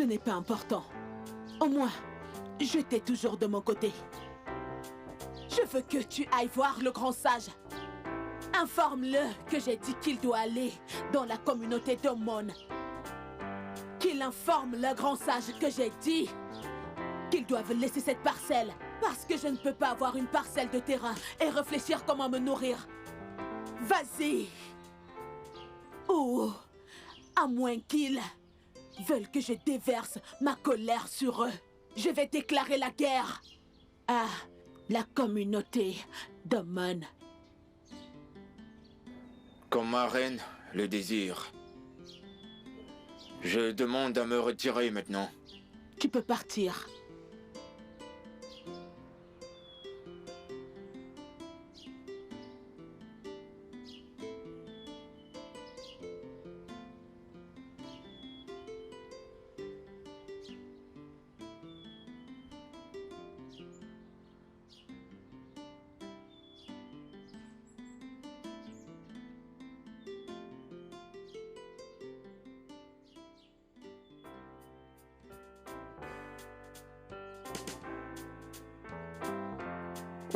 Ce n'est pas important. Au moins, je t'ai toujours de mon côté. Je veux que tu ailles voir le grand sage. Informe-le que j'ai dit qu'il doit aller dans la communauté d'Omon. Qu'il informe le grand sage que j'ai dit qu'ils doivent laisser cette parcelle. Parce que je ne peux pas avoir une parcelle de terrain et réfléchir comment me nourrir. Vas-y. Ou à moins qu'ils veulent que je déverse ma colère sur eux. Je vais déclarer la guerre à la communauté d'Omon. Comme ma reine le désire. Je demande à me retirer maintenant. Tu peux partir.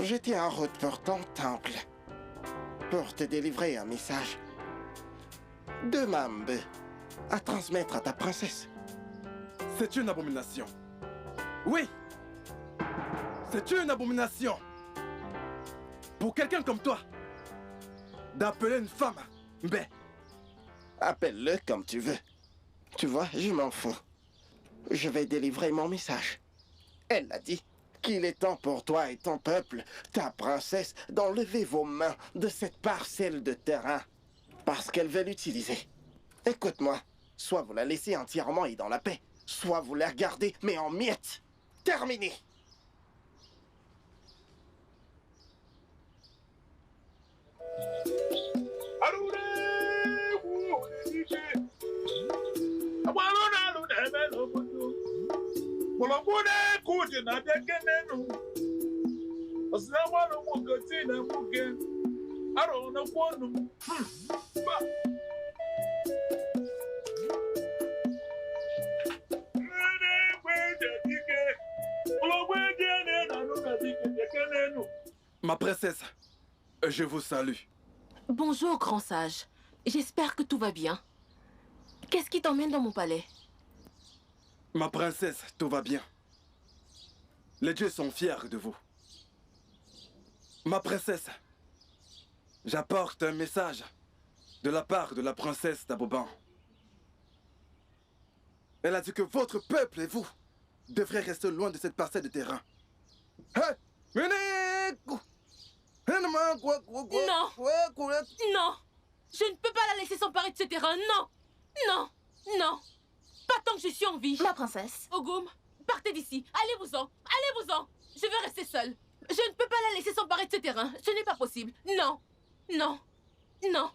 J'étais en route pour ton temple, pour te délivrer un message de Mambe à transmettre à ta princesse. C'est une abomination. Oui, c'est une abomination. Pour quelqu'un comme toi, d'appeler une femme Mbe. Appelle-le comme tu veux. Tu vois, je m'en fous. Je vais délivrer mon message. Elle a dit qu'il est temps pour toi et ton peuple, ta princesse, d'enlever vos mains de cette parcelle de terrain. Parce qu'elle veut l'utiliser. Écoute-moi, soit vous la laissez entièrement et dans la paix, soit vous la regardez, mais en miettes. Terminé. Ma princesse, je vous salue. Bonjour, grand sage. J'espère que tout va bien. Qu'est-ce qui t'emmène dans mon palais? Ma princesse, tout va bien. Les dieux sont fiers de vous. Ma princesse, j'apporte un message de la part de la princesse d'Aboban. Elle a dit que votre peuple et vous devrez rester loin de cette parcelle de terrain. Non! Non! Je ne peux pas la laisser s'emparer de ce terrain, non! Non! Non! Pas tant que je suis en vie. Ma princesse. Ogum, partez d'ici. Allez-vous-en. Allez-vous-en. Je veux rester seule. Je ne peux pas la laisser s'emparer de ce terrain. Ce n'est pas possible. Non. Non. Non.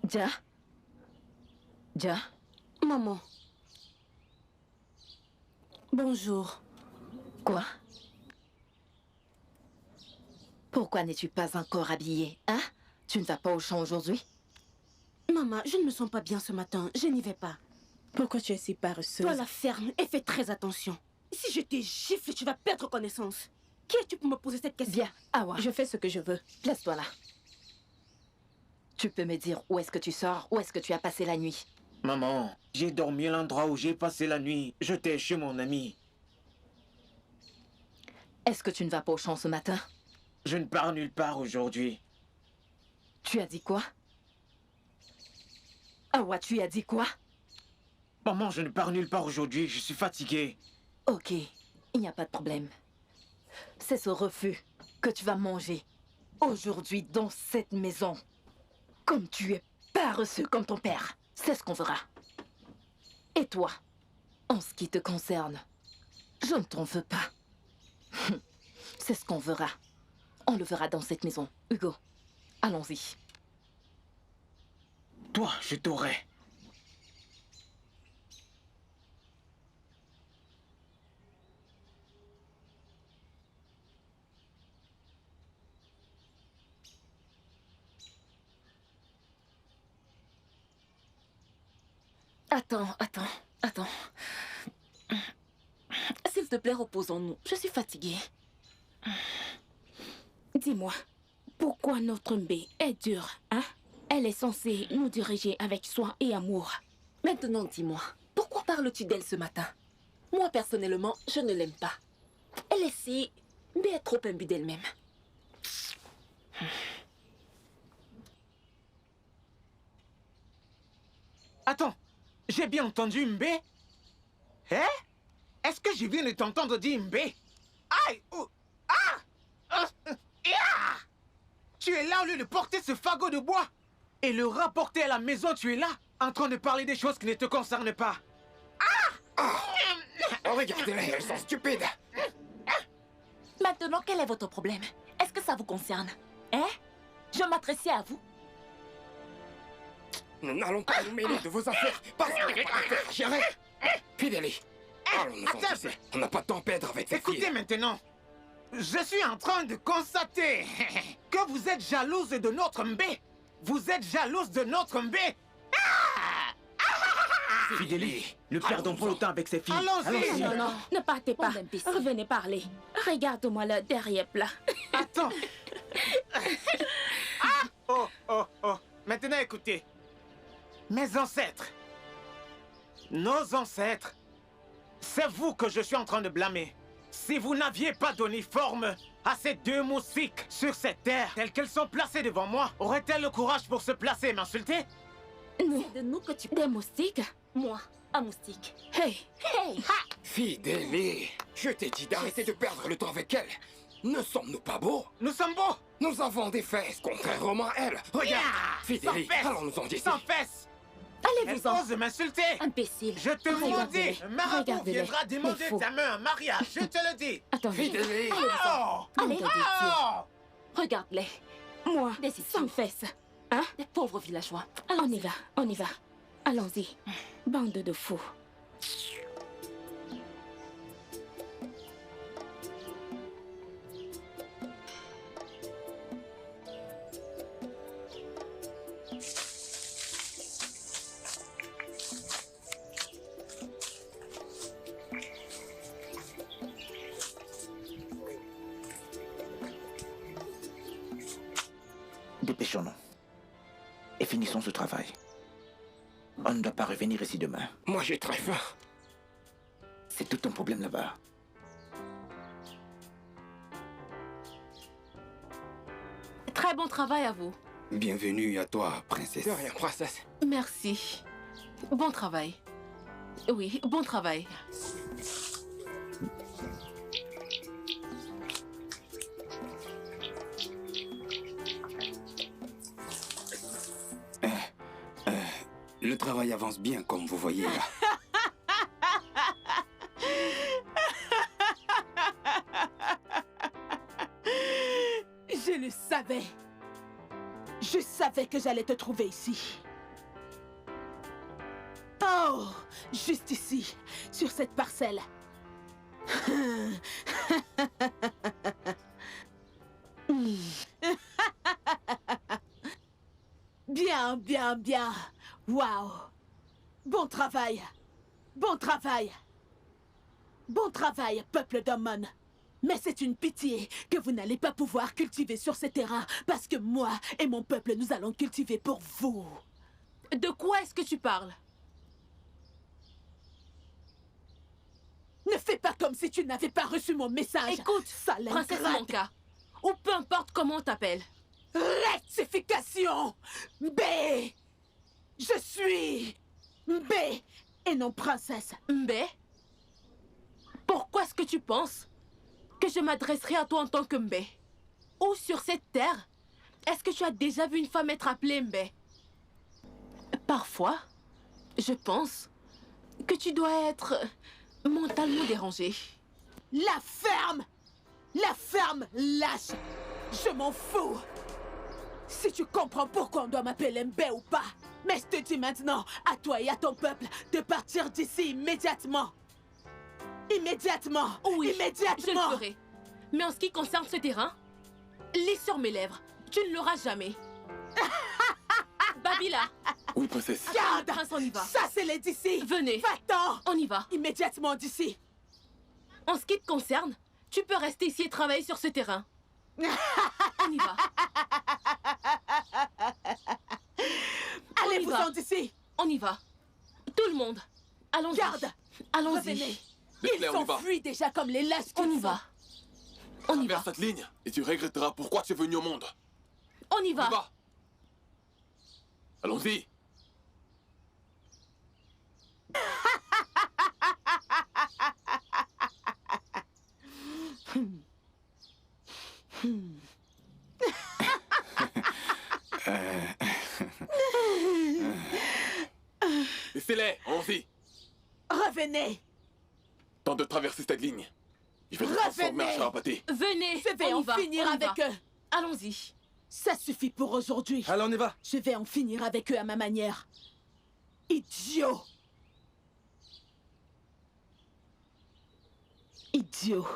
Ja. Ja. Maman. Bonjour. Quoi? Pourquoi n'es-tu pas encore habillée, hein? Tu ne vas pas au champ aujourd'hui? Maman, je ne me sens pas bien ce matin. Je n'y vais pas. Pourquoi tu es si paresseuse? Toi, la ferme, et fais très attention. Si je te gifle, tu vas perdre connaissance. Qui es-tu pour me poser cette question? Viens, Awa. Je fais ce que je veux. Place-toi là. Tu peux me dire où est-ce que tu sors? Où est-ce que tu as passé la nuit? Maman, j'ai dormi à l'endroit où j'ai passé la nuit. J'étais chez mon ami. Est-ce que tu ne vas pas au champ ce matin? Je ne pars nulle part aujourd'hui. Tu as dit quoi? Awa, tu as dit quoi? Maman, je ne pars nulle part aujourd'hui. Je suis fatigué. Ok, il n'y a pas de problème. C'est ce refus que tu vas manger aujourd'hui dans cette maison. Comme tu es paresseux comme ton père, c'est ce qu'on fera. Et toi, en ce qui te concerne, je ne t'en veux pas. C'est ce qu'on verra. On le verra dans cette maison. Hugo, allons-y. Toi, je t'aurai. Attends. S'il te plaît, reposons-nous. Je suis fatiguée. Dis-moi, pourquoi notre Mbé est dure, hein? Elle est censée nous diriger avec soin et amour. Maintenant, dis-moi, pourquoi parles-tu d'elle ce matin? Moi, personnellement, je ne l'aime pas. Elle est si... mais trop imbue d'elle-même. Attends, j'ai bien entendu Mbé? Hein? Est-ce que je viens de t'entendre dire Mbé? Aïe! Oh, tu es là au lieu de porter ce fagot de bois et le rapporter à la maison, tu es là en train de parler des choses qui ne te concernent pas. Oh, regardez-les, elles sont stupides. Maintenant, quel est votre problème? Est-ce que ça vous concerne? Hein? Je m'adressais à vous. Nous n'allons pas nous mêler de vos affaires. Parce que j'arrête. Fidélie, allons-nous-en d'ici. On n'a pas de temps à perdre avec ces filles. Écoutez maintenant, je suis en train de constater que vous êtes jalouse de notre Mbé. Vous êtes jalouse de notre Mbé. Fidélie, ne perdons pas le temps avec ces filles. Allons-y. Non, ne partez pas. Oh, l'imbécile. Revenez parler. Regarde-moi le derrière plat. Attends. Oh. Maintenant, écoutez. Mes ancêtres. Nos ancêtres. C'est vous que je suis en train de blâmer. Si vous n'aviez pas donné forme à ces deux moustiques sur cette terre, telles qu'elles sont placées devant moi, auraient-elles le courage pour se placer et m'insulter? Nous, C'est de nous que tu... des moustiques? Moi, un moustique. Hey, Hey! Fidélie, je t'ai dit d'arrêter de perdre le temps avec elle. Ne sommes-nous pas beaux? Nous sommes beaux. Nous avons des fesses, contrairement à elle. Regarde, Fidélie, Sans fesses. allons-nous en d'ici. Sans fesses. Elle Allez-vous-en. ose m'insulter. Imbécile. Je te maudis. Regardez-les. Marabout Regardez-les. viendra demander Les fous. ta main en mariage, je te le dis. attendez. Fidélie, Oh! Allez. Oh! Regarde-les. Moi, Des ici. sans fesses. Des pauvres villageois. On y va. Allons-y. Bande de fous. Dépêchons-nous. Et finissons ce travail. On ne doit pas revenir ici demain. moi j'ai très faim. C'est tout ton problème là-bas. Très bon travail à vous. Bienvenue à toi, princesse. De rien, princesse. Merci. Bon travail. Oui, bon travail. Le travail avance bien, comme vous voyez là. Je le savais. Je savais que j'allais te trouver ici. Oh, juste ici, sur cette parcelle. Bien. Waouh. Bon travail. Bon travail, peuple d'Amon. Mais c'est une pitié que vous n'allez pas pouvoir cultiver sur ces terrains parce que moi et mon peuple, nous allons cultiver pour vous. De quoi est-ce que tu parles? Ne fais pas comme si tu n'avais pas reçu mon message. Écoute, sale Princesse ingrate. Monka, ou peu importe comment on t'appelle. Rectification. B. Je suis B et non princesse. Mbé? Pourquoi est-ce que tu penses que je m'adresserai à toi en tant que Mbé? Ou sur cette terre, est-ce que tu as déjà vu une femme être appelée Mbé? Parfois, je pense que tu dois être mentalement dérangée. La ferme lâche. Je m'en fous. Si tu comprends pourquoi on doit m'appeler Mbé ou pas. Mais je te dis maintenant, à toi et à ton peuple, de partir d'ici immédiatement. Immédiatement. Oui, immédiatement. je le ferai. Mais en ce qui concerne ce terrain, lis sur mes lèvres. Tu ne l'auras jamais. Babila, Oui, princesse. Garde! Prince, on y va. Ça, c'est les d'ici! Venez. Va-t'en! On y va. Immédiatement d'ici! En ce qui te concerne, tu peux rester ici et travailler sur ce terrain. On y va. Allez-vous-en d'ici! On y va. Tout le monde. Allons-y. Garde! Allons-y. Revenez! Laisse-les, Ils on y va. s'enfuient déjà comme les lâches qu'ils On y sont. va. On y va. Traverse cette ligne et tu regretteras pourquoi tu es venu au monde. On y On y va. va. Allons-y. Laissez-les, allons-y. Revenez! Tente de traverser cette ligne. Je vais te transformer en Revenez. charapaté. Venez. Je vais on en y va. finir On y avec va. eux! Allons-y. Ça suffit pour aujourd'hui. Allez, on y va. Je vais en finir avec eux à ma manière. Idiot! Idiot!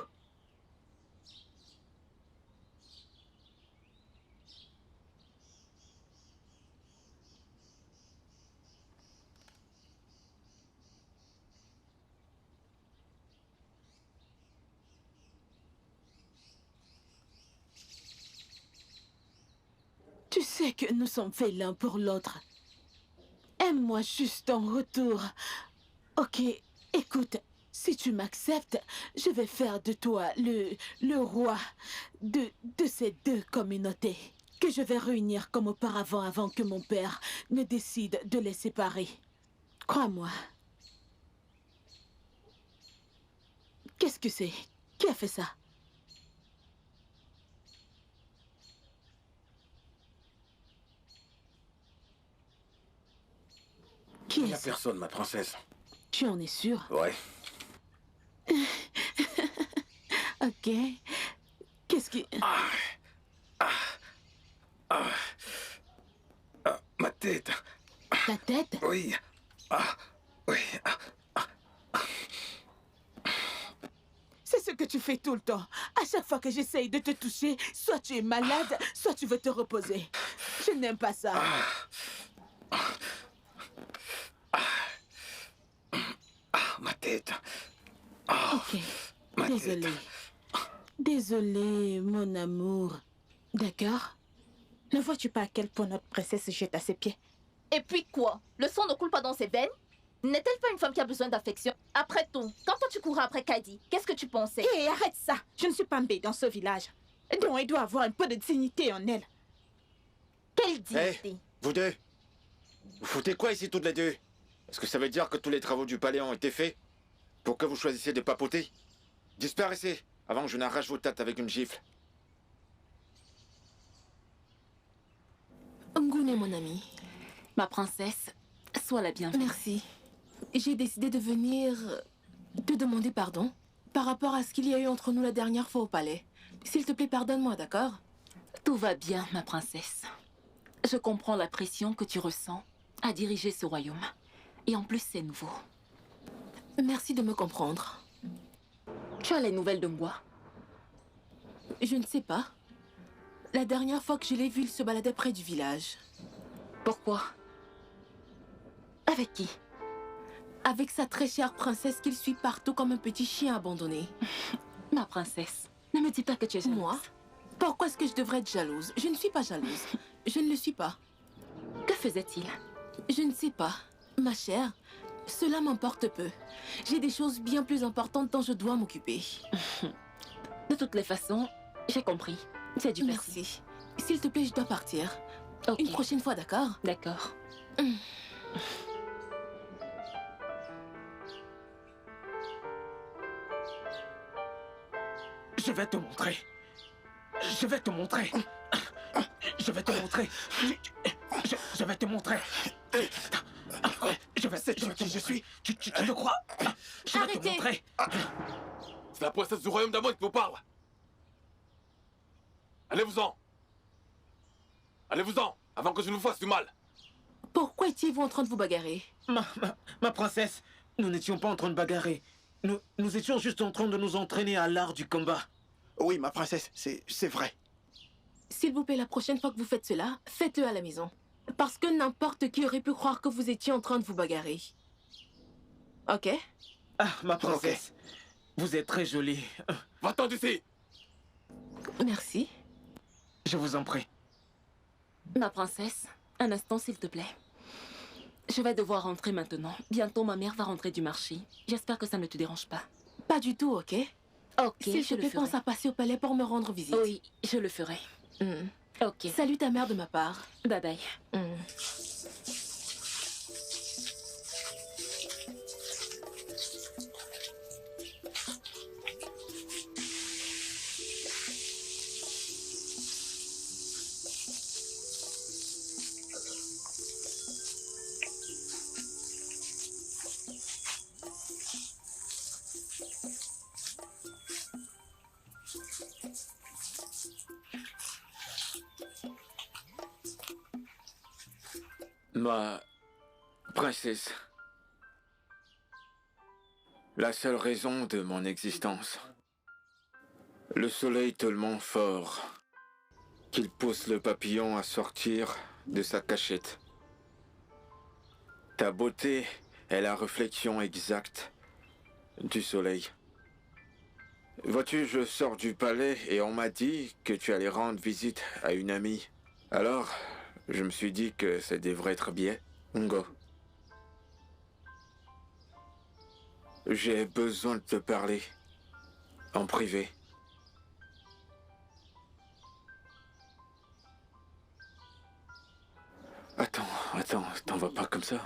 Tu sais que nous sommes faits l'un pour l'autre. Aime-moi juste en retour. Ok, écoute, si tu m'acceptes, je vais faire de toi le roi de ces deux communautés que je vais réunir comme auparavant avant que mon père ne décide de les séparer. Crois-moi. Qu'est-ce que c'est? Qui a fait ça? Qui Il n'y est a ça? personne, ma princesse. Tu en es sûr? Ouais. Ok. Qu'est-ce qui... Ma tête. Ta tête? Oui. Oui. C'est ce que tu fais tout le temps. À chaque fois que j'essaye de te toucher, soit tu es malade, soit tu veux te reposer. Je n'aime pas ça. Ma tête. Ok. Ma Désolée. tête. Désolée, mon amour. D'accord? Ne vois-tu pas à quel point notre princesse se jette à ses pieds? Et puis quoi? Le sang ne coule pas dans ses veines? N'est-elle pas une femme qui a besoin d'affection? Après tout, quand toi tu courais après Kadi, qu'est-ce que tu pensais? Hé, arrête ça! Je ne suis pas mbé dans ce village. Donc, elle doit avoir un peu de dignité en elle. Quelle dignité! Vous deux, vous foutez quoi ici toutes les deux? Est-ce que ça veut dire que tous les travaux du palais ont été faits pour que vous choisissiez de papoter? Disparaissez avant que je n'arrache vos têtes avec une gifle. Ngune, mon ami. Ma princesse, sois la bienvenue. Merci. J'ai décidé de venir te demander pardon par rapport à ce qu'il y a eu entre nous la dernière fois au palais. S'il te plaît, pardonne-moi, d'accord? Tout va bien, ma princesse. Je comprends la pression que tu ressens à diriger ce royaume. Et en plus, c'est nouveau. Merci de me comprendre. Tu as les nouvelles de moi? Je ne sais pas. La dernière fois que je l'ai vu, il se baladait près du village. Pourquoi? Avec qui? Avec sa très chère princesse qu'il suit partout comme un petit chien abandonné. Ma princesse, ne me dis pas que tu es jalouse. Moi? Pourquoi est-ce que je devrais être jalouse? Je ne suis pas jalouse. Je ne le suis pas. Que faisait-il? Je ne sais pas. Ma chère, cela m'importe peu. J'ai des choses bien plus importantes dont je dois m'occuper. De toutes les façons, j'ai compris. C'est du passé. Merci. S'il te plaît, je dois partir. Ok. Une prochaine fois, d'accord? D'accord. Je vais te montrer. Je vais te montrer. Je vais te montrer. Je vais te montrer. Je vais qui je suis. Tu te crois? Je vais te Arrêtez. montrer. C'est la princesse du royaume d'Amon qui vous parle. Allez-vous-en. Allez-vous-en, avant que je nous fasse du mal. Pourquoi étiez-vous en train de vous bagarrer? Ma princesse, nous n'étions pas en train de bagarrer. Nous étions juste en train de nous entraîner à l'art du combat. Oui, ma princesse, c'est vrai. S'il vous plaît, la prochaine fois que vous faites cela, faites-le à la maison. Parce que n'importe qui aurait pu croire que vous étiez en train de vous bagarrer. Ok? Ah, ma princesse. Vous êtes très jolie. Va-t'en d'ici! Merci. Je vous en prie. Ma princesse, un instant s'il te plaît. Je vais devoir rentrer maintenant. Bientôt ma mère va rentrer du marché. J'espère que ça ne te dérange pas. Pas du tout, ok? Ok, S'il te plaît, pense à passer au palais pour me rendre visite. Oui, je le ferai. Ok. Salut ta mère de ma part. Bye bye. Ma princesse, la seule raison de mon existence, le soleil tellement fort qu'il pousse le papillon à sortir de sa cachette. Ta beauté est la réflexion exacte du soleil. Vois-tu, je sors du palais et on m'a dit que tu allais rendre visite à une amie. Alors, je me suis dit que ça devrait être bien. Ngo. J'ai besoin de te parler. En privé. Attends, t'en vas pas comme ça.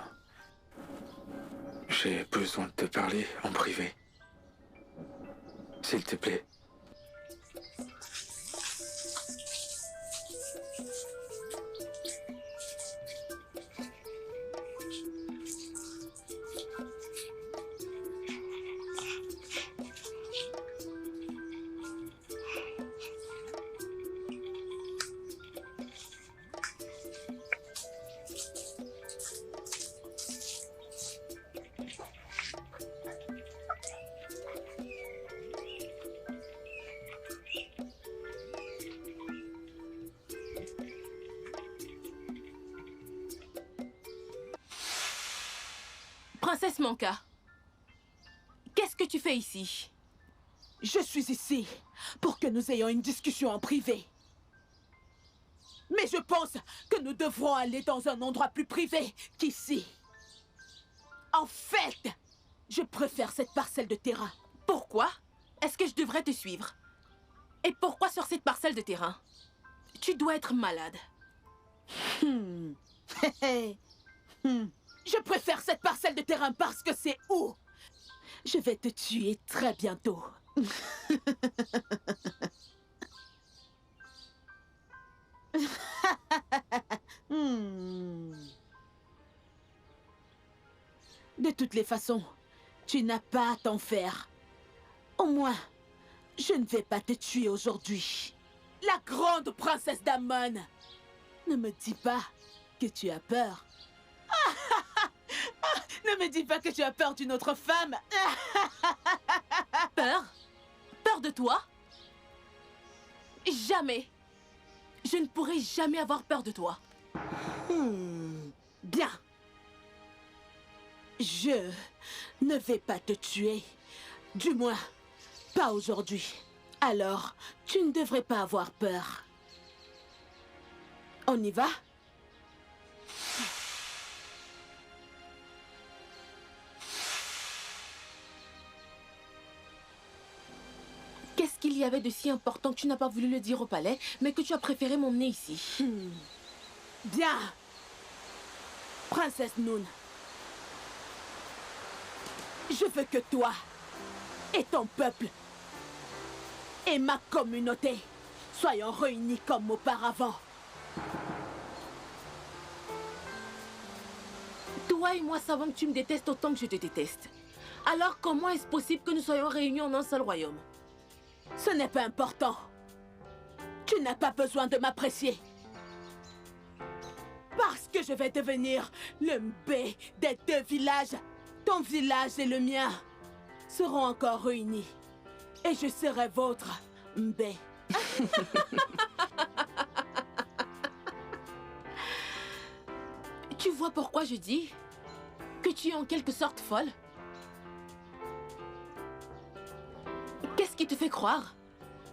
J'ai besoin de te parler en privé. S'il te plaît. Princesse Manka, qu'est-ce que tu fais ici? Je suis ici pour que nous ayons une discussion en privé. Mais je pense que nous devrons aller dans un endroit plus privé qu'ici. En fait, je préfère cette parcelle de terrain. Pourquoi est-ce que je devrais te suivre? Et pourquoi sur cette parcelle de terrain? Tu dois être malade. Je préfère cette parcelle de terrain parce que c'est où je vais te tuer très bientôt. De toutes les façons, tu n'as pas à t'en faire. Au moins, je ne vais pas te tuer aujourd'hui. La grande princesse d'Amon. Ne me dis pas que tu as peur. Ne me dis pas que tu as peur d'une autre femme. Peur? Peur de toi? Jamais. Je ne pourrai jamais avoir peur de toi. Bien. Je ne vais pas te tuer. Du moins, pas aujourd'hui. Alors, tu ne devrais pas avoir peur. On y va? Qu'est-ce qu'il y avait de si important que tu n'as pas voulu le dire au palais, mais que tu as préféré m'emmener ici? Bien. Princesse Noon. Je veux que toi et ton peuple et ma communauté soyons réunis comme auparavant. Toi et moi savons que tu me détestes autant que je te déteste. Alors comment est-ce possible que nous soyons réunis en un seul royaume? Ce n'est pas important. Tu n'as pas besoin de m'apprécier. Parce que je vais devenir le Mbé des deux villages. Ton village et le mien seront encore réunis. Et je serai votre Mbé. vois pourquoi je dis que tu es en quelque sorte folle? Qu'est-ce qui te fait croire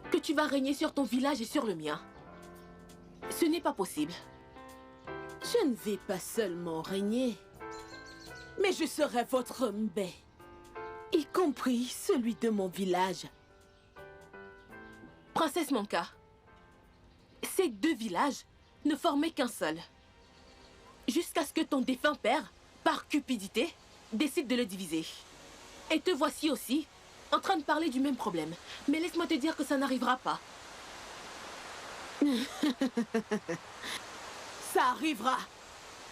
que tu vas régner sur ton village et sur le mien? Ce n'est pas possible. Je ne vais pas seulement régner, mais je serai votre mbé, y compris celui de mon village. Princesse Manka, ces deux villages ne formaient qu'un seul. Jusqu'à ce que ton défunt père, par cupidité, décide de le diviser. Et te voici aussi en train de parler du même problème. Mais laisse-moi te dire que ça n'arrivera pas. Ça arrivera,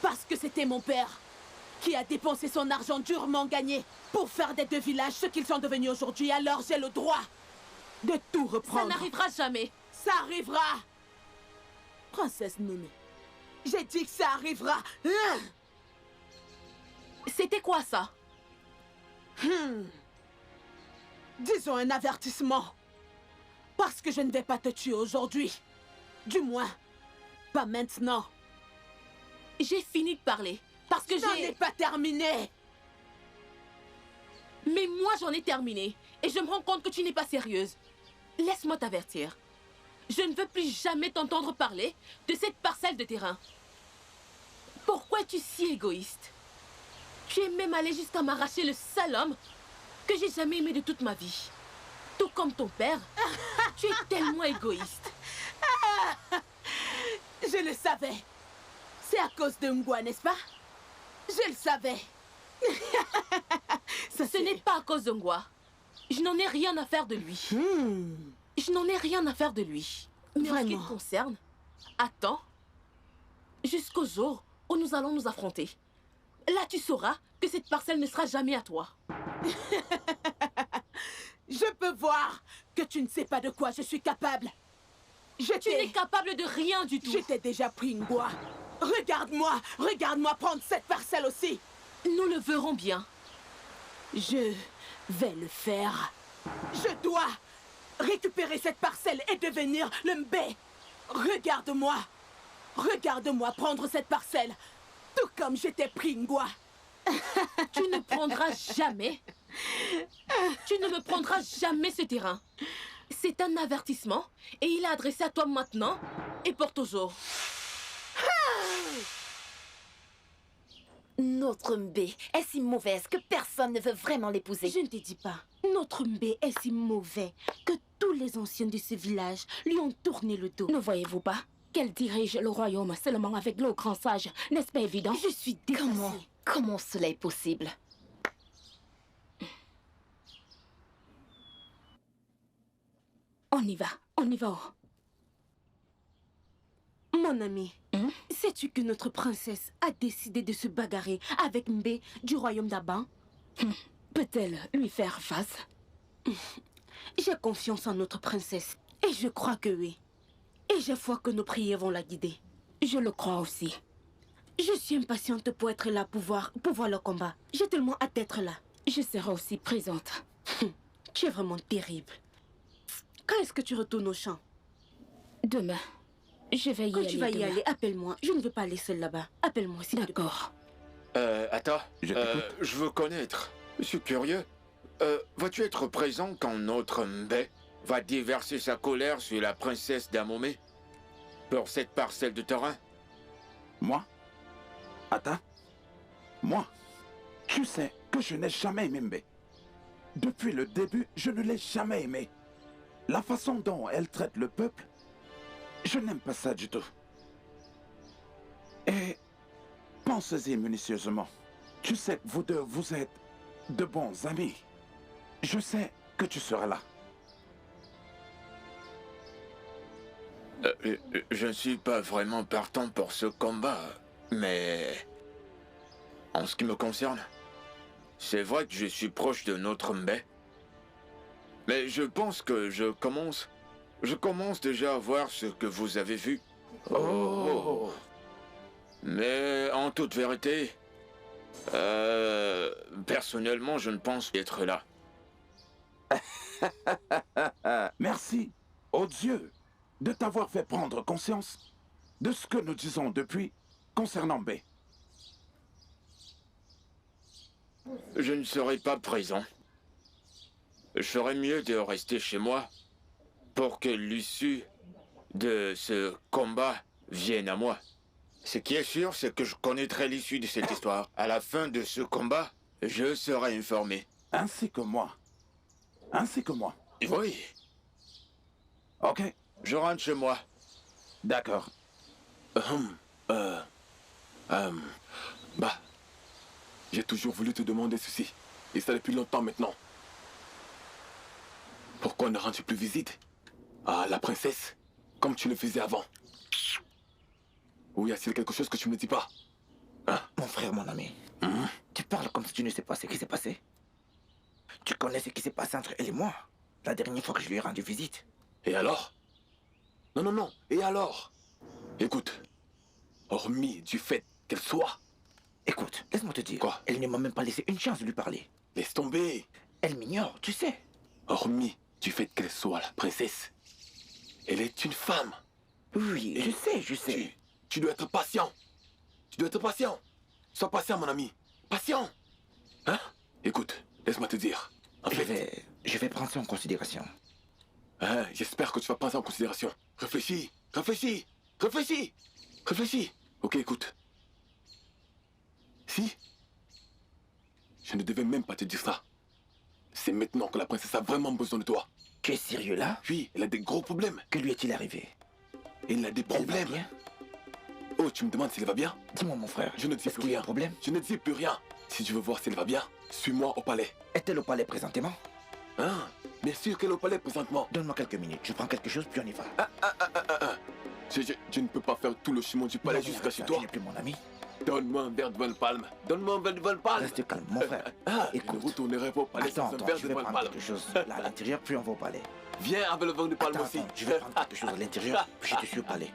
parce que c'était mon père qui a dépensé son argent durement gagné pour faire des deux villages ce qu'ils sont devenus aujourd'hui. Alors j'ai le droit de tout reprendre. Ça n'arrivera jamais. Ça arrivera. Princesse Noumé, j'ai dit que ça arrivera. C'était quoi ça? Disons un avertissement. Parce que je ne vais pas te tuer aujourd'hui. Du moins, pas maintenant. J'ai fini de parler. Parce que j'en ai pas terminé. Mais moi, j'en ai terminé. Et je me rends compte que tu n'es pas sérieuse. Laisse-moi t'avertir. Je ne veux plus jamais t'entendre parler de cette parcelle de terrain. Pourquoi es-tu si égoïste? Tu es même allé jusqu'à m'arracher le seul homme que j'ai jamais aimé de toute ma vie. Tout comme ton père, tu es tellement égoïste. Je le savais. C'est à cause de Ngwa, n'est-ce pas? Je le savais. Ce n'est pas à cause de Ngwa. Je n'en ai rien à faire de lui. Je n'en ai rien à faire de lui. Mais en ce qui te concerne, attends jusqu'au jour où nous allons nous affronter. Là, tu sauras que cette parcelle ne sera jamais à toi. Je peux voir que tu ne sais pas de quoi je suis capable. Tu n'es capable de rien du tout. Je t'ai déjà pris Ngwa. Regarde-moi prendre cette parcelle aussi. Nous le verrons bien. Je vais le faire. Je dois récupérer cette parcelle et devenir le Mbé. Regarde-moi prendre cette parcelle, tout comme je t'ai pris Ngwa. Tu ne prendras jamais. Tu ne me prendras jamais ce terrain. C'est un avertissement et il est adressé à toi maintenant et pour toujours. Notre Mbé est si mauvaise que personne ne veut vraiment l'épouser. Je ne te dis pas. Notre Mbé est si mauvais que tous les anciens de ce village lui ont tourné le dos. Ne voyez-vous pas qu'elle dirige le royaume seulement avec le grand sage? N'est-ce pas évident? Je suis dépassée. Comment cela est possible? On y va. Mon ami, sais-tu que notre princesse a décidé de se bagarrer avec Mbé du royaume d'Aban? Peut-elle lui faire face? J'ai confiance en notre princesse et je crois que oui. Et j'ai foi que nos prières vont la guider. Je le crois aussi. Je suis impatiente pour être là pour voir le combat. J'ai tellement hâte d'être là. Je serai aussi présente. Tu es vraiment terrible. Quand est-ce que tu retournes au champ? Demain. Je vais y aller. Quand tu vas y aller, appelle-moi. Je ne veux pas aller seule là-bas. Appelle-moi s'il te plaît. D'accord. Attends. Je veux connaître. Je suis curieux. Vas-tu être présent quand notre Mbé va déverser sa colère sur la princesse d'Amomé pour cette parcelle de terrain? Moi? Attends. Moi? Tu sais que je n'ai jamais aimé Mbé. Depuis le début, je ne l'ai jamais aimé. La façon dont elle traite le peuple, je n'aime pas ça du tout. Et pensez-y minutieusement. Tu sais que vous deux, vous êtes de bons amis. Je sais que tu seras là. Je ne suis pas vraiment partant pour ce combat, mais en ce qui me concerne, c'est vrai que je suis proche de notre Mbé. Mais je pense que je commence déjà à voir ce que vous avez vu. Mais en toute vérité, personnellement, je ne pense pas être là. Merci, ô Dieu, de t'avoir fait prendre conscience de ce que nous disons depuis concernant Mbé. je ne serai pas présent. Je ferais mieux de rester chez moi pour que l'issue de ce combat vienne à moi. Ce qui est sûr, c'est que je connaîtrai l'issue de cette histoire. À la fin de ce combat, je serai informé. Ainsi que moi. Ainsi que moi. Oui. Ok. Je rentre chez moi. D'accord. Bah, j'ai toujours voulu te demander ceci. Et ça depuis longtemps maintenant. Pourquoi ne rends-tu plus visite à la princesse comme tu le faisais avant? Ou y a-t-il quelque chose que tu ne me dis pas? Hein? Mon frère, mon ami, tu parles comme si tu ne sais pas ce qui s'est passé. Tu connais ce qui s'est passé entre elle et moi, la dernière fois que je lui ai rendu visite. Et alors? Non, non, non. Et alors? Écoute, hormis du fait qu'elle soit... Écoute, laisse-moi te dire. Quoi? Elle ne m'a même pas laissé une chance de lui parler. Laisse tomber. Elle m'ignore, tu sais. Hormis du fait qu'elle soit la princesse, elle est une femme. Oui, je sais. Tu dois être patient. Tu dois être patient. Sois patient, mon ami. Patient. Hein? Écoute, laisse-moi te dire. Je vais prendre ça en considération. Hein, j'espère que tu vas prendre ça en considération. Réfléchis, réfléchis, réfléchis, réfléchis. Ok, écoute. Si je ne devais même pas te dire ça. C'est maintenant que la princesse a vraiment besoin de toi. Tu es sérieux là? Oui, elle a des gros problèmes. Que lui est-il arrivé? Elle a des problèmes. Elle va bien? Oh, tu me demandes si elle va bien? Dis-moi mon frère. Je ne dis Est-ce plus qu'il y a rien. un problème? Je ne dis plus rien. Si tu veux voir si elle va bien, suis-moi au palais. Est-elle au palais présentement? Hein? Bien sûr qu'elle est au palais présentement. Donne-moi quelques minutes. Je prends quelque chose puis on y va. Je ne peux pas faire tout le chemin du palais jusqu'à chez toi. Tu n'es plus mon ami. Donne-moi un verre de Van Palme. Donne-moi un verre de Van Palme. Reste calme, mon frère. Écoute, je ne retournerai pas au palais sans un verre je de vais Van prendre Palme. quelque chose là à l'intérieur, puis on va au palais. Viens avec le verre de Palme aussi. Je vais prendre quelque chose à l'intérieur, puis je te suis au palais.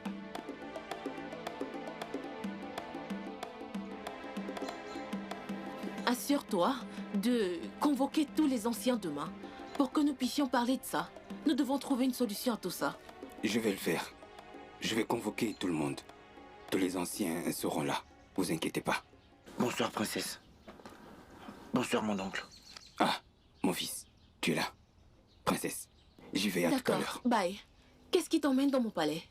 Assure-toi de convoquer tous les anciens demain pour que nous puissions parler de ça. Nous devons trouver une solution à tout ça. Je vais le faire. Je vais convoquer tout le monde. Tous les anciens seront là. Vous inquiétez pas. Bonsoir, princesse. Bonsoir, mon oncle. Ah, mon fils, tu es là. Princesse, j'y vais à tout à D'accord, l'heure. bye. Qu'est-ce qui t'emmène dans mon palais?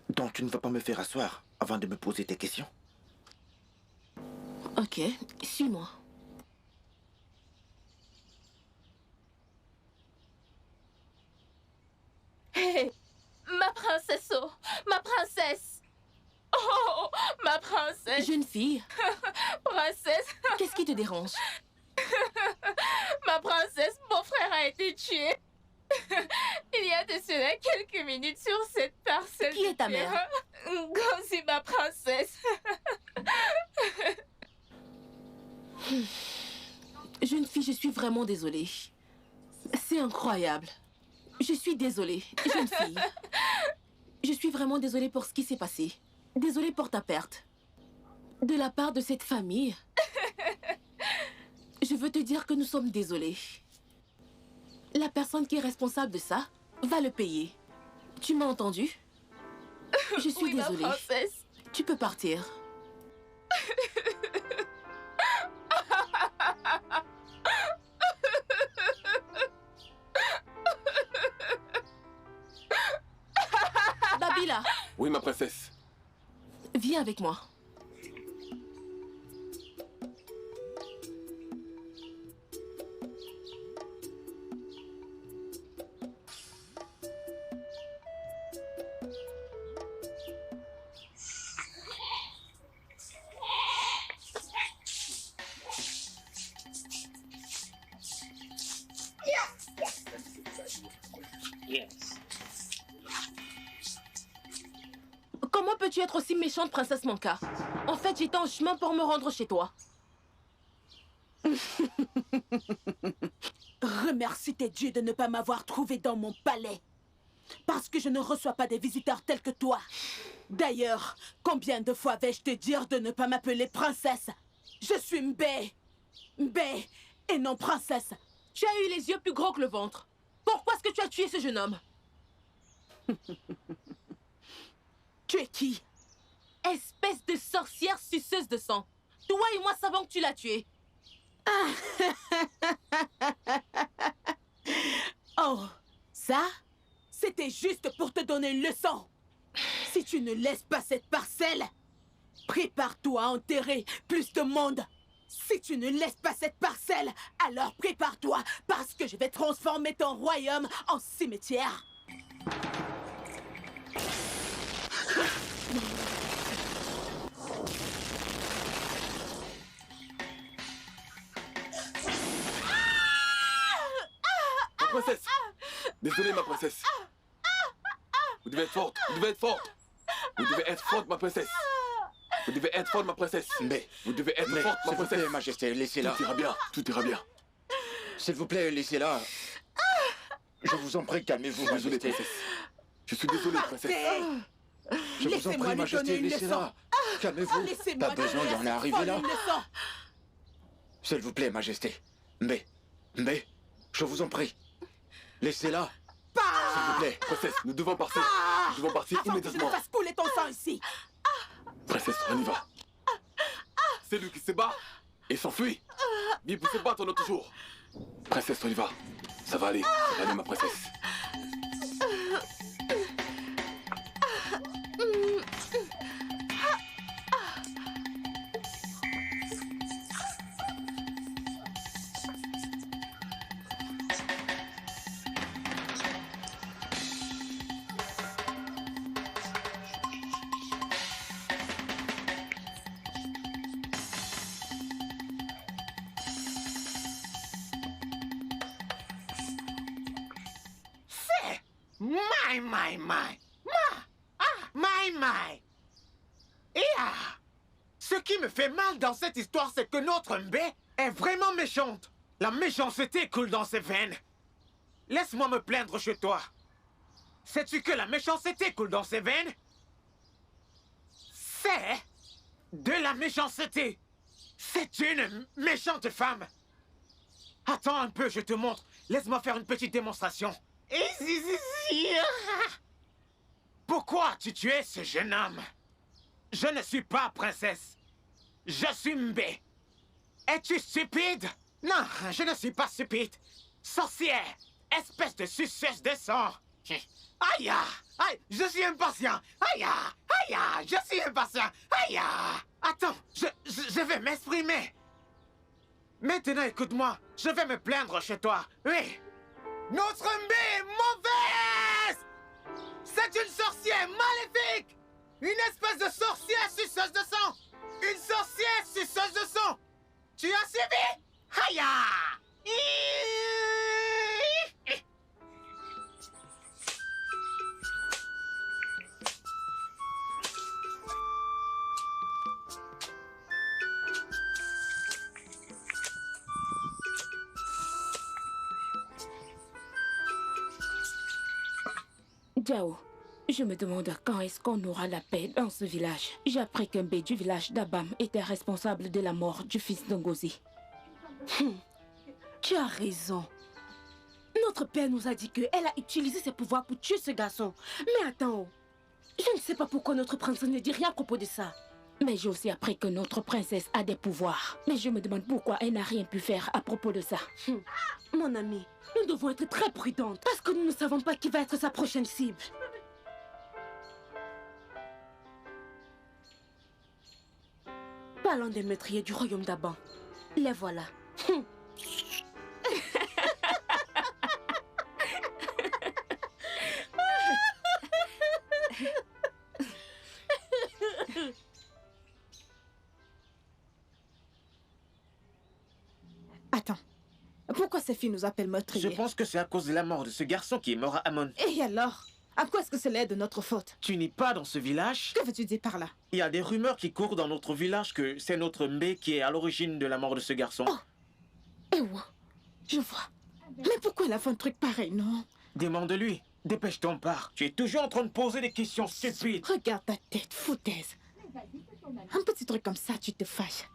Donc tu ne vas pas me faire asseoir avant de me poser tes questions? Ok, suis-moi. Hé, ma princesse, oh, ma princesse. Oh, ma princesse. Jeune fille. Princesse. Qu'est-ce qui te dérange? Ma princesse, mon frère a été tué. Il y a de cela quelques minutes sur cette parcelle. Qui est ta mère? Comme si ma princesse. Jeune fille, je suis vraiment désolée. C'est incroyable. Je suis désolée, jeune fille. Je suis vraiment désolée pour ce qui s'est passé. Désolée pour ta perte. De la part de cette famille, je veux te dire que nous sommes désolés. La personne qui est responsable de ça va le payer. Tu m'as entendu? Je suis Oui, désolée. ma princesse. Tu peux partir. Babila, Oui, ma princesse. viens avec moi. Comment peux-tu être aussi méchante, princesse Manka? En fait, j'étais en chemin pour me rendre chez toi. Remercie tes dieux de ne pas m'avoir trouvé dans mon palais. Parce que je ne reçois pas des visiteurs tels que toi. D'ailleurs, combien de fois vais-je te dire de ne pas m'appeler princesse? Je suis Mbé. Mbé et non princesse. Tu as eu les yeux plus gros que le ventre. Pourquoi est-ce que tu as tué ce jeune homme? Tu es qui? Espèce de sorcière suceuse de sang. Toi et moi savons que tu l'as tué. Oh, ça, c'était juste pour te donner une leçon. Si tu ne laisses pas cette parcelle, prépare-toi à enterrer plus de monde. Si tu ne laisses pas cette parcelle, alors prépare-toi parce que je vais transformer ton royaume en cimetière. Ma princesse! Désolé, ma princesse. Vous devez être forte, vous devez être forte. Vous devez être forte, ma princesse. Vous devez être forte, ma princesse. Mais vous devez être forte, ma s'il vous princesse. plaît, Majesté, laissez-la. Tout ira bien, tout ira bien. S'il vous plaît, laissez-la. Je vous en prie, calmez-vous, Désolé, Majesté. princesse. Je suis désolé, princesse. Je vous en prie, Majesté, laissez-la. Calmez-vous. Pas besoin d'en arriver là. S'il vous plaît, Majesté. Mais, je vous en prie. Laissez-la. S'il vous plaît. Princesse, nous devons partir. Nous devons partir Avant que je ne immédiatement. fasse couler ton sang ici. Princesse, on y va. C'est lui qui se bat et s'enfuit. Mais pour se battre, on a toujours. Princesse, on y va. Ça va aller, ma princesse. My. Et ce qui me fait mal dans cette histoire, c'est que notre Mbé est vraiment méchante. La méchanceté coule dans ses veines. Laisse-moi me plaindre chez toi. Sais-tu que la méchanceté coule dans ses veines? C'est de la méchanceté. C'est une méchante femme. Attends un peu, je te montre. Laisse-moi faire une petite démonstration. Pourquoi tu tuais ce jeune homme? Je ne suis pas princesse. Je suis Mbé. Es-tu stupide? Non, je ne suis pas stupide. Sorcière, espèce de suceuse de sang. Aïe, aïe, je suis impatient. Aïe, aïe, je suis impatient. Aïe. Attends, je vais m'exprimer. Maintenant, écoute-moi. Je vais me plaindre chez toi. Oui. Notre Mbé est mauvaise! C'est une sorcière maléfique! Une espèce de sorcière suceuse de sang! Une sorcière suceuse de sang! Tu as suivi? Aïe! Diao, je me demande quand est-ce qu'on aura la paix dans ce village. J'ai appris qu'un Mbé du village d'Abam était responsable de la mort du fils d'Ngozi. Tu as raison. Notre père nous a dit qu'elle a utilisé ses pouvoirs pour tuer ce garçon. Mais attends, je ne sais pas pourquoi notre princesse ne dit rien à propos de ça. Mais j'ai aussi appris que notre princesse a des pouvoirs. Mais je me demande pourquoi elle n'a rien pu faire à propos de ça. Mon ami, nous devons être très prudentes parce que nous ne savons pas qui va être sa prochaine cible. Parlons des meurtriers du royaume d'Aban. Les voilà. Attends. Pourquoi ces filles nous appellent meurtriers? Je pense que c'est à cause de la mort de ce garçon qui est mort à Amon. Et alors? À quoi est-ce que cela est de notre faute? Tu n'es pas dans ce village? Que veux-tu dire par là? Il y a des rumeurs qui courent dans notre village que c'est notre Mbé qui est à l'origine de la mort de ce garçon. Oh! Eh ouais, je vois. Mais pourquoi elle a fait un truc pareil, non? Demande-lui. Dépêche ton part. Tu es toujours en train de poser des questions stupides. Regarde ta tête, foutaise. Un petit truc comme ça, tu te fâches.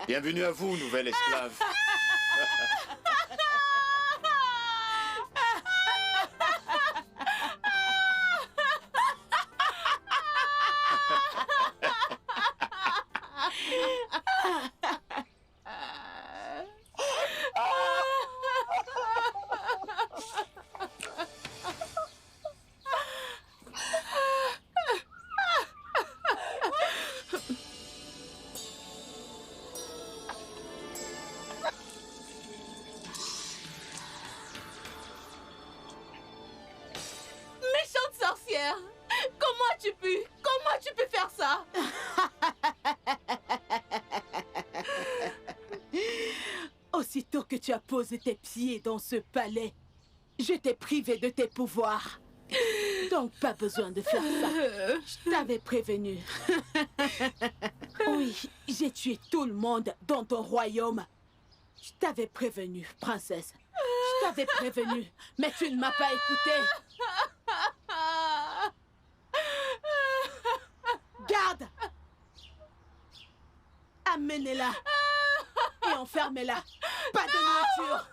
Bienvenue à vous, nouvelle esclave. Méchante sorcière! Comment as-tu pu? Comment as-tu pu faire ça? Aussitôt que tu as posé tes pieds dans ce palais, je t'ai privé de tes pouvoirs. Donc pas besoin de faire ça. Je t'avais prévenu. Oui, j'ai tué tout le monde dans ton royaume. Je t'avais prévenu, princesse. Je t'avais prévenu, mais tu ne m'as pas écouté. Garde! Amenez-la et enfermez-la. Pas de nourriture,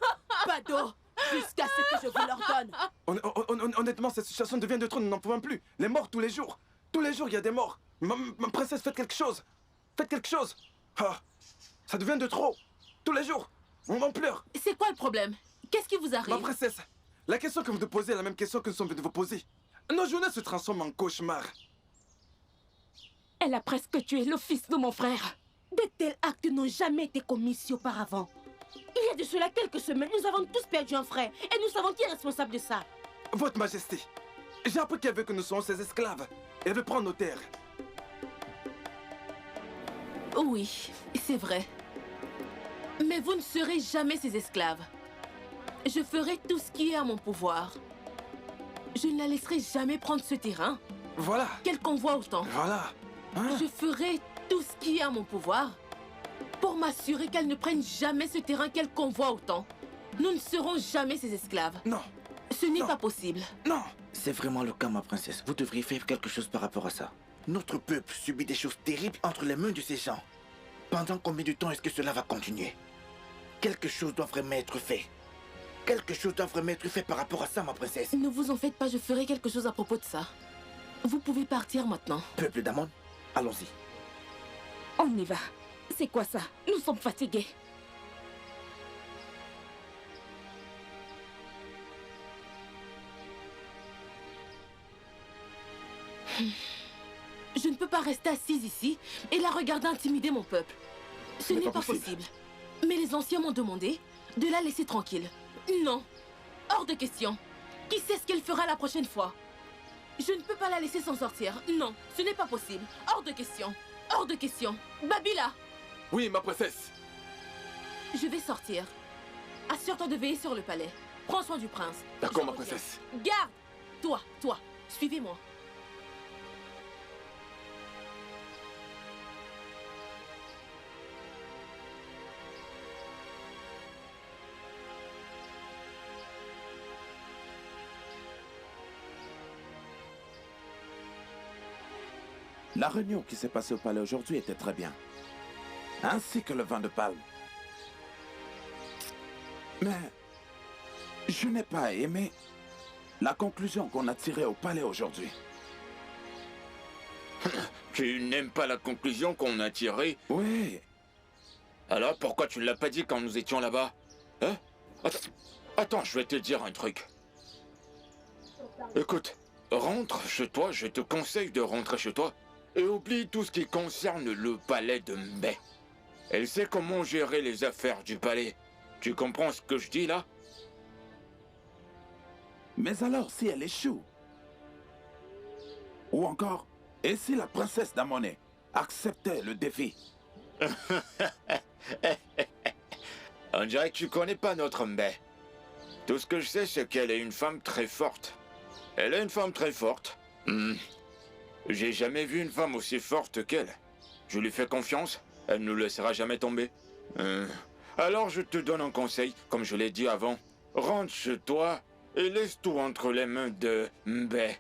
pas d'eau, jusqu'à ce que je vous leur donne. Honnêtement, cette situation devient de trop, nous n'en pouvons plus. Les morts tous les jours. Tous les jours, il y a des morts. Ma princesse, faites quelque chose. Faites quelque chose. Ah, ça devient de trop. Tous les jours. On en pleure. C'est quoi le problème? Qu'est-ce qui vous arrive? Ma princesse, la question que vous nous posez est la même question que nous sommes venus vous poser. Nos journées se transforment en cauchemars. Elle a presque tué le fils de mon frère. De tels actes n'ont jamais été commis ici auparavant. Il y a de cela quelques semaines, nous avons tous perdu un frère. Et nous savons qui est responsable de ça. Votre Majesté, j'ai appris qu'elle veut que nous soyons ses esclaves. Elle veut prendre nos terres. Oui, c'est vrai. Mais vous ne serez jamais ses esclaves. Je ferai tout ce qui est à mon pouvoir. Je ne la laisserai jamais prendre ce terrain. Voilà. Qu'elle convoie autant. Voilà. Hein? Je ferai tout ce qui est à mon pouvoir pour m'assurer qu'elle ne prenne jamais ce terrain qu'elle convoie autant. Nous ne serons jamais ses esclaves. Non. Ce n'est pas possible. Non. C'est vraiment le cas, ma princesse. Vous devriez faire quelque chose par rapport à ça. Notre peuple subit des choses terribles entre les mains de ces gens. Pendant combien de temps est-ce que cela va continuer? Quelque chose doit vraiment être fait. Quelque chose doit vraiment être fait par rapport à ça, ma princesse. Ne vous en faites pas, je ferai quelque chose à propos de ça. Vous pouvez partir maintenant. Peuple d'Amon, allons-y. On y va. C'est quoi ça? Nous sommes fatigués. Je ne peux pas rester assise ici et la regarder intimider mon peuple. Ce n'est pas possible. Mais les anciens m'ont demandé de la laisser tranquille. Non, hors de question. Qui sait ce qu'elle fera la prochaine fois? Je ne peux pas la laisser s'en sortir. Non, ce n'est pas possible. Hors de question. Hors de question. Babila! Oui, ma princesse. Je vais sortir. Assure-toi de veiller sur le palais. Prends soin du prince. D'accord, ma princesse. Garde! Toi, suivez-moi. La réunion qui s'est passée au palais aujourd'hui était très bien. Ainsi que le vin de palme. Mais je n'ai pas aimé la conclusion qu'on a tirée au palais aujourd'hui. Tu n'aimes pas la conclusion qu'on a tirée? Oui. Alors pourquoi tu ne l'as pas dit quand nous étions là-bas? Hein? Attends, je vais te dire un truc. Écoute, rentre chez toi, je te conseille de rentrer chez toi. Et oublie tout ce qui concerne le palais de Mbé. Elle sait comment gérer les affaires du palais. Tu comprends ce que je dis là? Mais alors, si elle échoue? Ou encore, et si la princesse d'Amoné acceptait le défi? On dirait que tu connais pas notre Mbé. Tout ce que je sais, c'est qu'elle est une femme très forte. Elle est une femme très forte. J'ai jamais vu une femme aussi forte qu'elle. Je lui fais confiance, elle ne nous laissera jamais tomber. Alors je te donne un conseil, comme je l'ai dit avant. Rentre chez toi et laisse tout entre les mains de Mbé.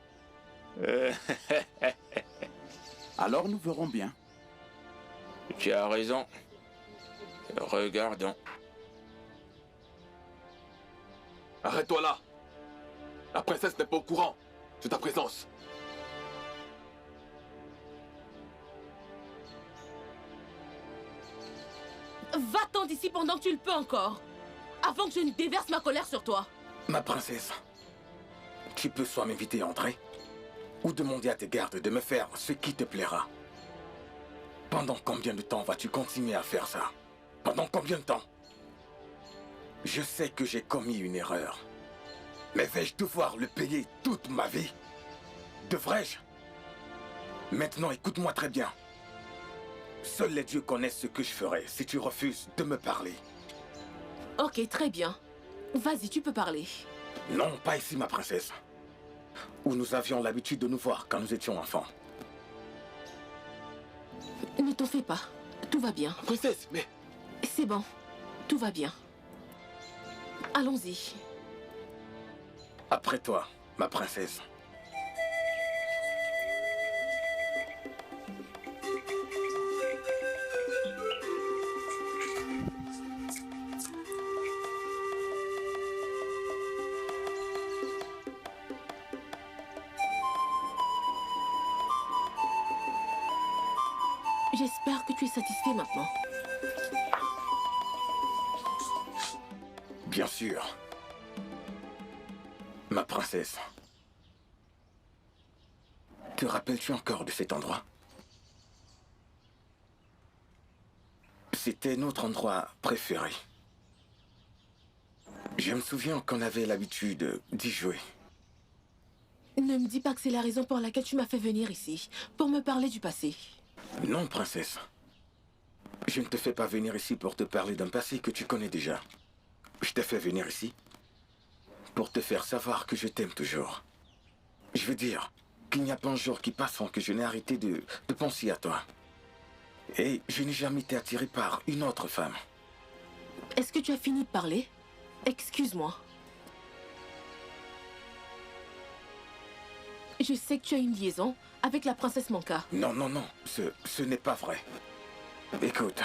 Alors nous verrons bien. Tu as raison. Regardons. Arrête-toi là. La princesse n'est pas au courant de ta présence. Va-t'en d'ici pendant que tu le peux encore. Avant que je ne déverse ma colère sur toi. Ma princesse, tu peux soit m'inviter à entrer, ou demander à tes gardes de me faire ce qui te plaira. Pendant combien de temps vas-tu continuer à faire ça? Pendant combien de temps? Je sais que j'ai commis une erreur. Mais vais-je devoir le payer toute ma vie? Devrais-je? Maintenant, écoute-moi très bien. Seuls les dieux connaissent ce que je ferai si tu refuses de me parler. Ok, très bien. Vas-y, tu peux parler. Non, pas ici, ma princesse. Où nous avions l'habitude de nous voir quand nous étions enfants. Ne t'en fais pas. Tout va bien. Princesse, mais... C'est bon. Tout va bien. Allons-y. Après toi, ma princesse. J'espère que tu es satisfait maintenant. Bien sûr. Ma princesse. Te rappelles-tu encore de cet endroit? C'était notre endroit préféré. Je me souviens qu'on avait l'habitude d'y jouer. Ne me dis pas que c'est la raison pour laquelle tu m'as fait venir ici, pour me parler du passé. Non, princesse. Je ne te fais pas venir ici pour te parler d'un passé que tu connais déjà. Je t'ai fait venir ici pour te faire savoir que je t'aime toujours. Je veux dire qu'il n'y a pas un jour qui passe sans que je n'ai arrêté de penser à toi. Et je n'ai jamais été attiré par une autre femme. Est-ce que tu as fini de parler? Excuse-moi. Je sais que tu as une liaison avec la princesse Manka. Non, non, non. Ce n'est pas vrai. Écoute,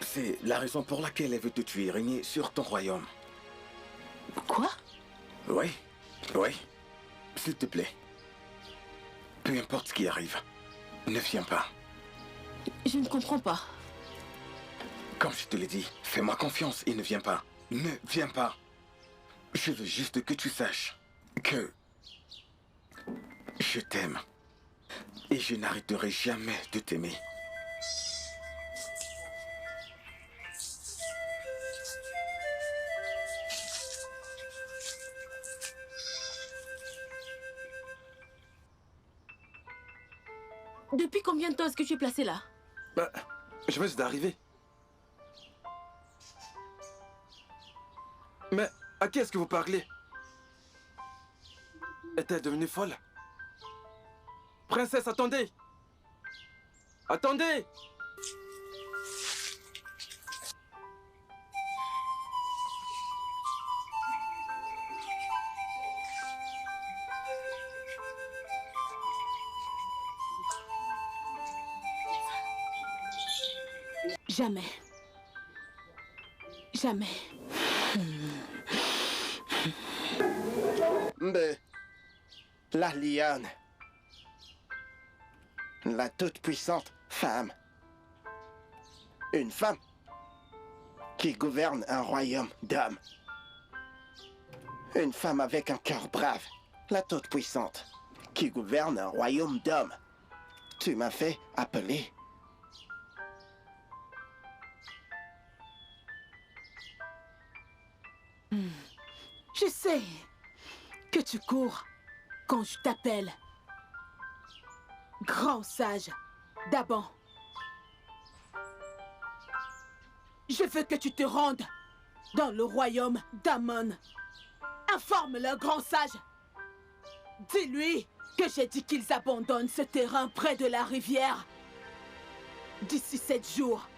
c'est la raison pour laquelle elle veut te tuer et régner sur ton royaume. Quoi? Oui, oui. S'il te plaît. Peu importe ce qui arrive, ne viens pas. Je ne comprends pas. Comme je te l'ai dit, fais-moi confiance et ne viens pas. Ne viens pas. Je veux juste que tu saches que je t'aime. Et je n'arrêterai jamais de t'aimer. Depuis combien de temps est-ce que tu es placé là? Bah, je viens d'arriver. Mais à qui est-ce que vous parlez? Est-elle devenue folle? Princesse, attendez! Attendez! Jamais. Jamais. Mais la lionne, la toute-puissante femme, une femme qui gouverne un royaume d'hommes, une femme avec un cœur brave, la toute-puissante qui gouverne un royaume d'hommes. Tu m'as fait appeler. Je sais que tu cours quand je t'appelle. Grand sage d'Aban. Je veux que tu te rendes dans le royaume d'Amon. Informe-le, grand sage. Dis-lui que j'ai dit qu'ils abandonnent ce terrain près de la rivière d'ici 7 jours.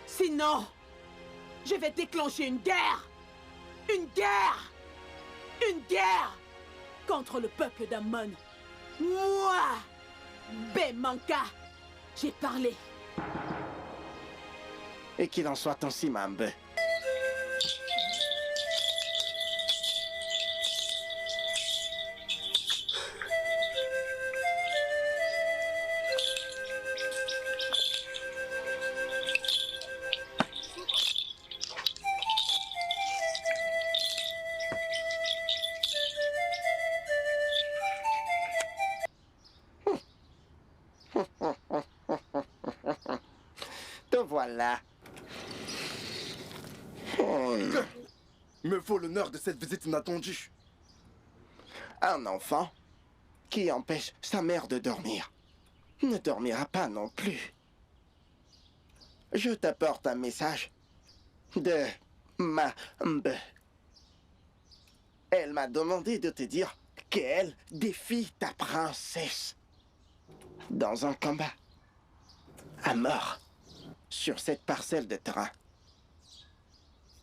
Sinon, je vais déclencher une guerre. Une guerre! Une guerre contre le peuple d'Amon. Moi, Manka, j'ai parlé. Et qu'il en soit ainsi, Mambe. Te voilà. Me vaut l'honneur de cette visite inattendue. Un enfant qui empêche sa mère de dormir ne dormira pas non plus. Je t'apporte un message de Mambe. Elle m'a demandé de te dire qu'elle défie ta princesse dans un combat à mort sur cette parcelle de terrain.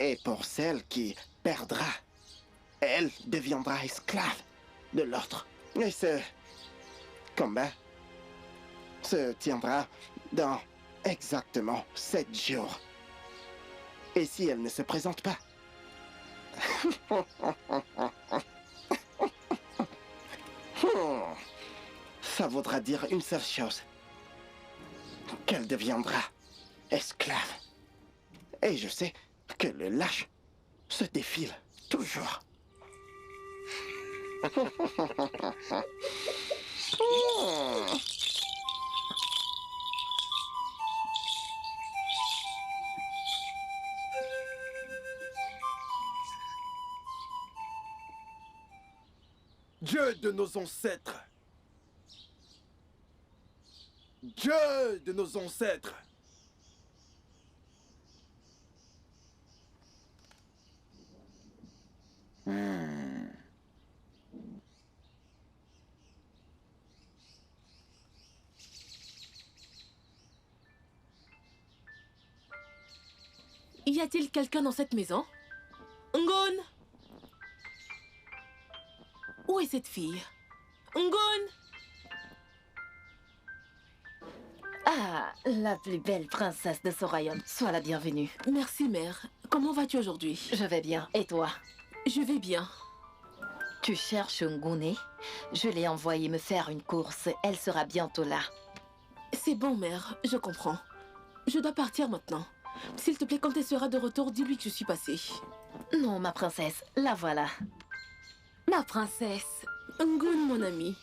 Et pour celle qui perdra, elle deviendra esclave de l'autre. Et ce combat se tiendra dans exactement 7 jours. Et si elle ne se présente pas, ça voudra dire une seule chose. Qu'elle deviendra esclave. Et je sais que le lâche se défile toujours. Dieu de nos ancêtres. Dieu de nos ancêtres. Y a-t-il quelqu'un dans cette maison? Ngon! Où est cette fille? Ngon! Ah, la plus belle princesse de ce royaume. Sois la bienvenue. Merci, mère. Comment vas-tu aujourd'hui? Je vais bien. Et toi? Je vais bien. Tu cherches Ngune? Je l'ai envoyée me faire une course. Elle sera bientôt là. C'est bon, mère. Je comprends. Je dois partir maintenant. S'il te plaît, quand elle sera de retour, dis-lui que je suis passée. Non, ma princesse. La voilà. Ma princesse. Ngun, mon amie.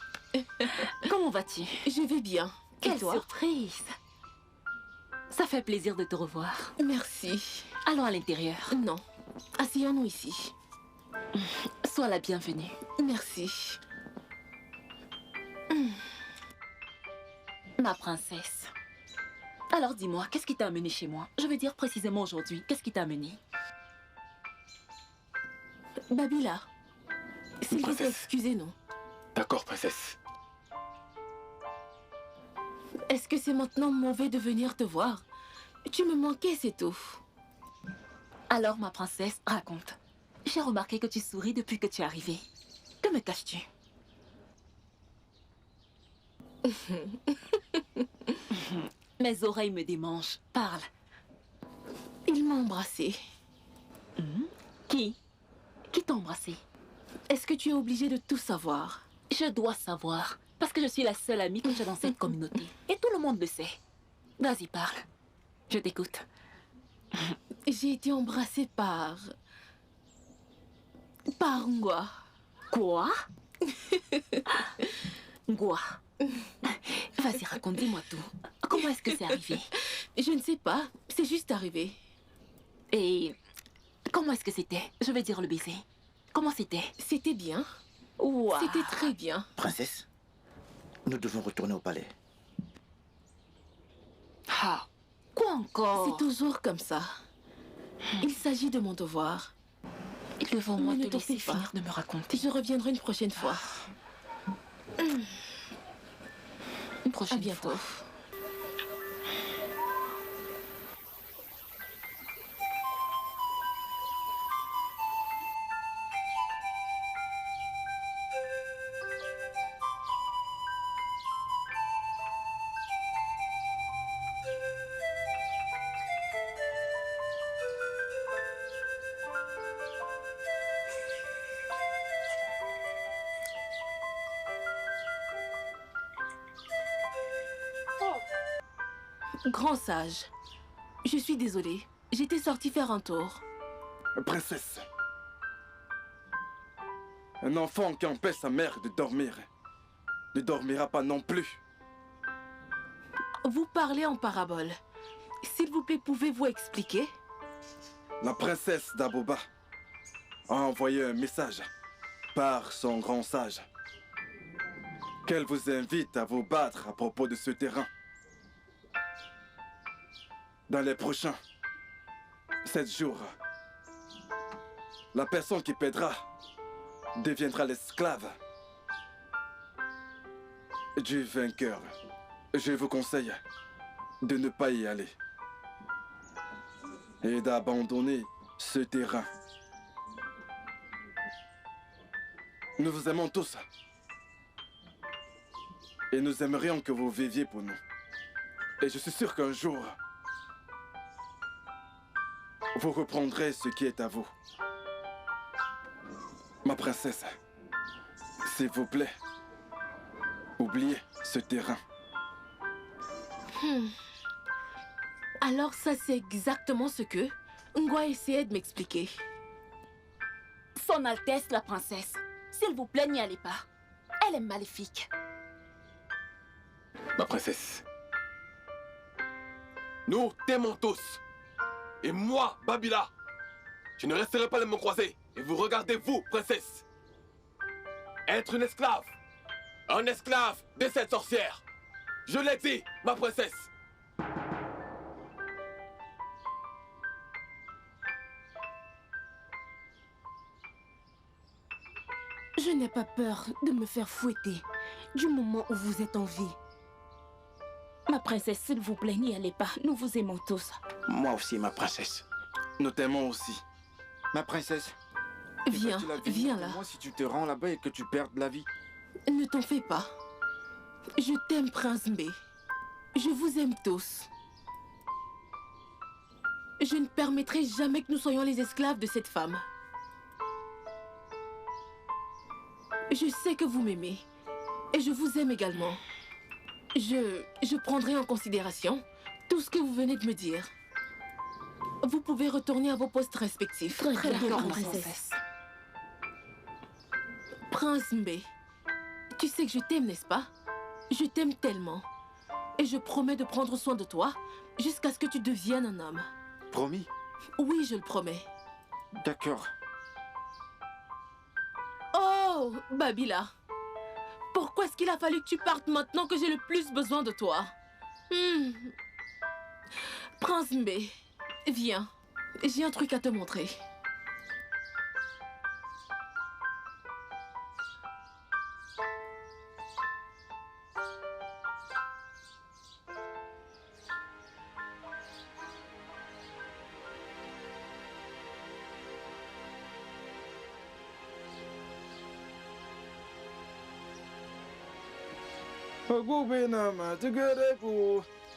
Comment vas-tu? Je vais bien. Quelle Et toi? surprise! Ça fait plaisir de te revoir. Merci. Allons à l'intérieur. Non. Asseyons-nous ici. Sois la bienvenue. Merci. Ma princesse. Alors dis-moi, qu'est-ce qui t'a amené chez moi? Je veux dire précisément aujourd'hui, qu'est-ce qui t'a amené? Babila. S'il vous plaît, Princesse. excusez-nous. D'accord, princesse. Est-ce que c'est maintenant mauvais de venir te voir? Tu me manquais, c'est tout. Alors, ma princesse, raconte. J'ai remarqué que tu souris depuis que tu es arrivée. Que me caches-tu? Mes oreilles me démangent. Parle. Il m'a embrassée. Qui? Qui t'a embrassée? Est-ce que tu es obligée de tout savoir? Je dois savoir. Parce que je suis la seule amie que j'ai dans cette communauté. Et tout le monde le sait. Vas-y, parle. Je t'écoute. J'ai été embrassée par Ngwa. Quoi? Ngwa. Vas-y, raconte-moi tout. Comment est-ce que c'est arrivé? Je ne sais pas. C'est juste arrivé. Et comment est-ce que c'était? Je vais dire le baiser. Comment c'était? C'était bien. Wow. C'était très bien. Princesse, nous devons retourner au palais. Ah, quoi encore? C'est toujours comme ça. Il s'agit de mon devoir. Devons-moi Mais te ne t'en laisser fais pas. finir de me raconter. Je reviendrai une prochaine fois. Une prochaine À bientôt. fois. Grand sage, je suis désolée. J'étais sortie faire un tour. Princesse, un enfant qui empêche sa mère de dormir ne dormira pas non plus. Vous parlez en parabole. S'il vous plaît, pouvez-vous expliquer? La princesse d'Aboba a envoyé un message par son grand sage qu'elle vous invite à vous battre à propos de ce terrain. Dans les prochains 7 jours, la personne qui perdra deviendra l'esclave du vainqueur. Je vous conseille de ne pas y aller et d'abandonner ce terrain. Nous vous aimons tous et nous aimerions que vous viviez pour nous. Et je suis sûr qu'un jour, vous reprendrez ce qui est à vous. Ma princesse, s'il vous plaît, oubliez ce terrain. Alors ça, c'est exactement ce que Ngwa essayait de m'expliquer. Son Altesse la princesse, s'il vous plaît, n'y allez pas. Elle est maléfique. Ma princesse, nous t'aimons tous. Et moi, Babila, je ne resterai pas les mains croisées. Et vous regardez, vous, princesse, être une esclave, un esclave de cette sorcière. Je l'ai dit, ma princesse. Je n'ai pas peur de me faire fouetter du moment où vous êtes en vie. Ma princesse, s'il vous plaît, n'y allez pas. Nous vous aimons tous. Moi aussi, ma princesse. Nous t'aimons aussi. Ma princesse, Viens, viens là. Moi, si tu te rends là-bas et que tu perdes la vie. Ne t'en fais pas. Je t'aime, Prince Mbé. Je vous aime tous. Je ne permettrai jamais que nous soyons les esclaves de cette femme. Je sais que vous m'aimez. Et je vous aime également. Je prendrai en considération tout ce que vous venez de me dire. Vous pouvez retourner à vos postes respectifs. Très bien, princesse. Prince Mbé, tu sais que je t'aime, n'est-ce pas? Je t'aime tellement. Et je promets de prendre soin de toi jusqu'à ce que tu deviennes un homme. Promis? Oui, je le promets. D'accord. Oh, Babila. Pourquoi est-ce qu'il a fallu que tu partes maintenant que j'ai le plus besoin de toi? Prince Mbé, viens. J'ai un truc à te montrer.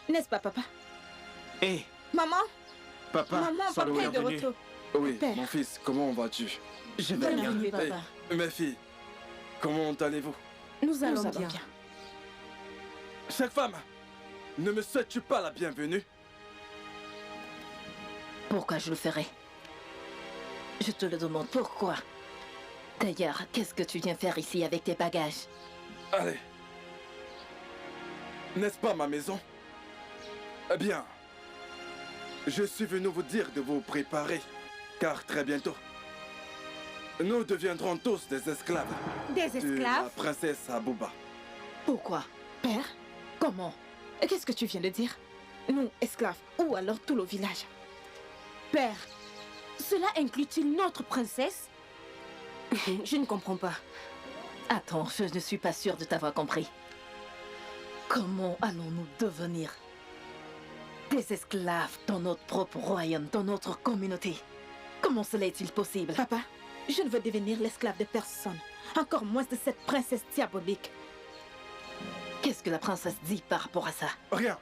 N'est-ce pas, papa? Hé, Maman? papa, Maman, papa est de bienvenue. retour. Oui, Père. mon fils, comment vas-tu? Je vais bien. Bienvenue, papa. Mes filles, comment allez-vous? Nous allons bien. Chère femme, ne me souhaites-tu pas la bienvenue? Pourquoi je le ferais? Je te le demande, pourquoi? D'ailleurs, qu'est-ce que tu viens faire ici avec tes bagages? Allez. N'est-ce pas ma maison? Eh bien, je suis venu vous dire de vous préparer, car très bientôt, nous deviendrons tous des esclaves. Des De la esclaves? princesse Abouba. Pourquoi? Père? Comment? Qu'est-ce que tu viens de dire? Nous, esclaves, ou alors tout le village? Père, cela inclut-il notre princesse? Je ne comprends pas. Attends, je ne suis pas sûre de t'avoir compris. Comment allons-nous devenir des esclaves dans notre propre royaume, dans notre communauté? Comment cela est-il possible? Papa, je ne veux devenir l'esclave de personne, encore moins de cette princesse diabolique. Qu'est-ce que la princesse dit par rapport à ça? Rien,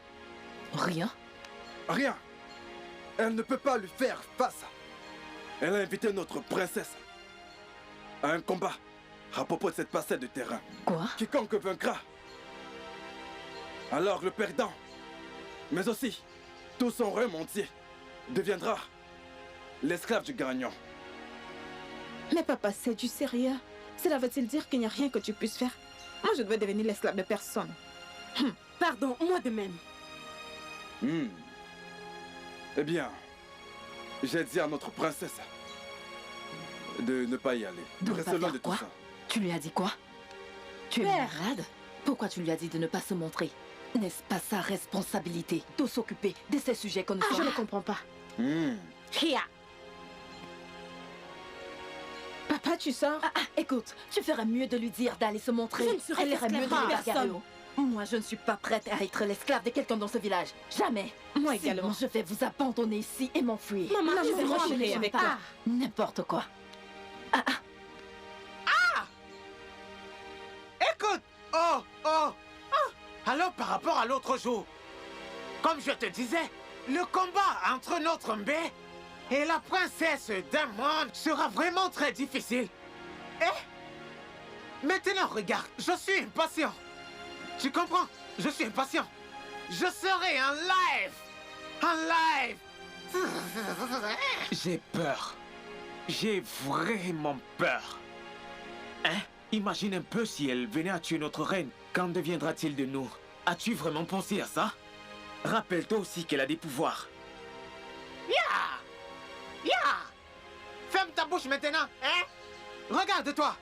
Rien? rien. Elle ne peut pas lui faire face. Elle a invité notre princesse à un combat à propos de cette parcelle de terrain. Quoi? Quiconque vaincra. Alors le perdant Mais aussi, tout son royaume entier deviendra l'esclave du gagnant. Mais papa, c'est du sérieux. Cela veut-il dire qu'il n'y a rien que tu puisses faire? Moi, je ne veux devenir l'esclave de personne. Pardon, moi de même. Eh bien, j'ai dit à notre princesse de ne pas y aller, de rester loin de tout ça. Tu lui as dit quoi? Tu es malade? Pourquoi tu lui as dit de ne pas se montrer? N'est-ce pas sa responsabilité de s'occuper de ces sujets que nous sommes? Je ne comprends pas. Ria. Papa, tu sors? Écoute, tu ferais mieux de lui dire d'aller se montrer. Je ne serai Elle irait mieux de l'esclave de lui personne. regarder. Moi, je ne suis pas prête à être l'esclave de quelqu'un dans ce village. Jamais. Moi Sinon, également. je vais vous abandonner ici et m'enfuir. Maman, je je vais ne m'enchaîner suis avec pas toi. n'importe quoi. Écoute! Oh! Alors, par rapport à l'autre jour, comme je te disais, le combat entre notre Mbé et la princesse d'un monde sera vraiment très difficile. Maintenant, regarde, je suis impatient. Tu comprends? Je suis impatient. Je serai en live. En live. J'ai peur. J'ai vraiment peur. Hein? Imagine un peu si elle venait à tuer notre reine. Qu'en deviendra-t-il de nous? As-tu vraiment pensé à ça? Rappelle-toi aussi qu'elle a des pouvoirs. Ya! Ferme ta bouche maintenant, hein? Regarde-toi.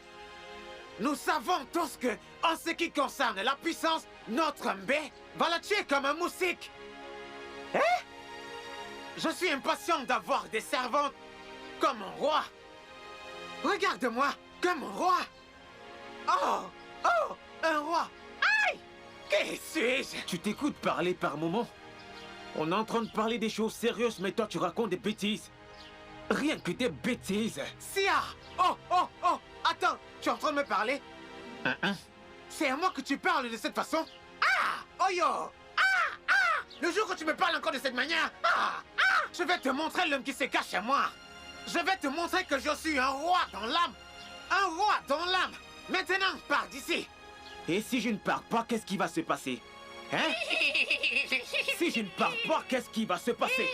Nous savons tous que, en ce qui concerne la puissance, notre Mbé va la tuer comme un moustique. Hein? Je suis impatient d'avoir des servantes comme un roi. Regarde-moi, comme un roi. Oh, un roi. Aïe! Qui suis-je? Tu t'écoutes parler par moments. On est en train de parler des choses sérieuses, mais toi tu racontes des bêtises. Rien que des bêtises. Sia! Oh! Attends, tu es en train de me parler? C'est à moi que tu parles de cette façon? Oh yo! Le jour que tu me parles encore de cette manière, je vais te montrer l'homme qui se cache à moi. Je vais te montrer que je suis un roi dans l'âme. Un roi dans l'âme. Maintenant, pars d'ici. Et si je ne pars pas, qu'est-ce qui va se passer? Hein? Si je ne pars pas, qu'est-ce qui va se passer?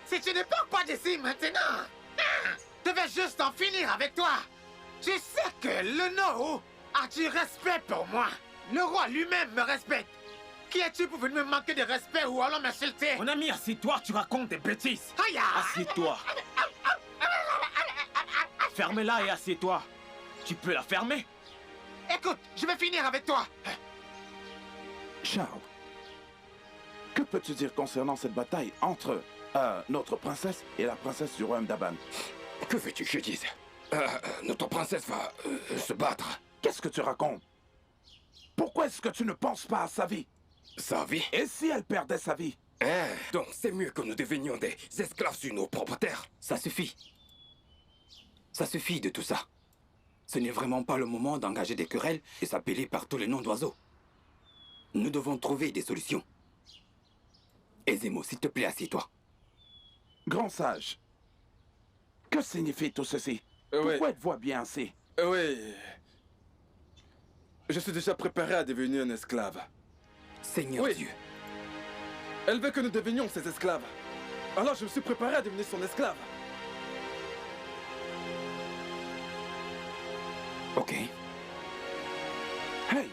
Si tu ne pars pas d'ici maintenant, je vais juste en finir avec toi. Tu sais que le Nohou a du respect pour moi. Le roi lui-même me respecte. Qui es-tu pour venir me manquer de respect ou alors m'insulter? Mon ami, assieds-toi, tu racontes des bêtises. Assieds-toi. Ferme-la et assieds-toi. Tu peux la fermer? Écoute, je vais finir avec toi. Charles, que peux-tu dire concernant cette bataille entre notre princesse et la princesse du royaume d'Aban? Que veux-tu que je dise? Notre princesse va se battre. Qu'est-ce que tu racontes? Pourquoi est-ce que tu ne penses pas à sa vie? Sa vie? Et si elle perdait sa vie? Donc c'est mieux que nous devenions des esclaves sur nos propres terres. Ça suffit. Ça suffit de tout ça. Ce n'est vraiment pas le moment d'engager des querelles et s'appeler par tous les noms d'oiseaux. Nous devons trouver des solutions. Ezemo, s'il te plaît, assieds-toi. Grand sage, que signifie tout ceci? Pourquoi êtes-vous bien assis? Oui. Je suis déjà préparé à devenir un esclave. Seigneur Dieu. Elle veut que nous devenions ses esclaves. Alors je me suis préparé à devenir son esclave. Ok. Hey!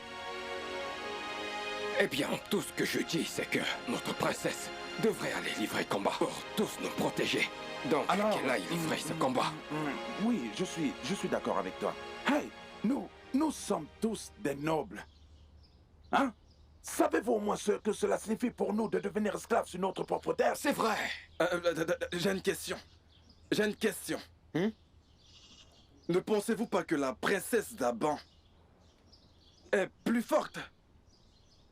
Eh bien, tout ce que je dis, c'est que notre princesse devrait aller livrer combat pour tous nous protéger. Donc, qu'elle aille livrer ce combat. Oui, je suis d'accord avec toi. Hey! Nous sommes tous des nobles. Hein? Savez-vous au moins ce que cela signifie pour nous de devenir esclaves sur notre propre terre? C'est vrai. J'ai une question. Ne pensez-vous pas que la princesse d'Aban est plus forte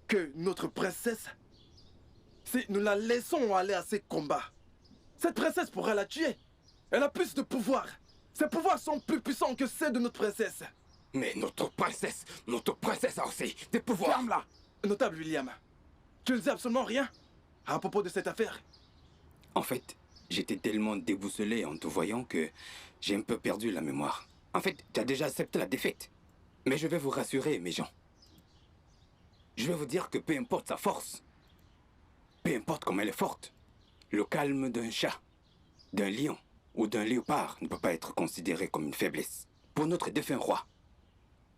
que notre princesse si nous la laissons aller à ces combats? Cette princesse pourra la tuer. Elle a plus de pouvoir. Ses pouvoirs sont plus puissants que ceux de notre princesse. Mais notre princesse a aussi des pouvoirs. Ferme-la. Notable William, tu ne dis absolument rien à propos de cette affaire? En fait, j'étais tellement déboussolé en te voyant que j'ai un peu perdu la mémoire. En fait, tu as déjà accepté la défaite. Mais je vais vous rassurer, mes gens. Je vais vous dire que peu importe sa force, peu importe comme elle est forte, le calme d'un chat, d'un lion ou d'un léopard ne peut pas être considéré comme une faiblesse. Pour notre défunt roi,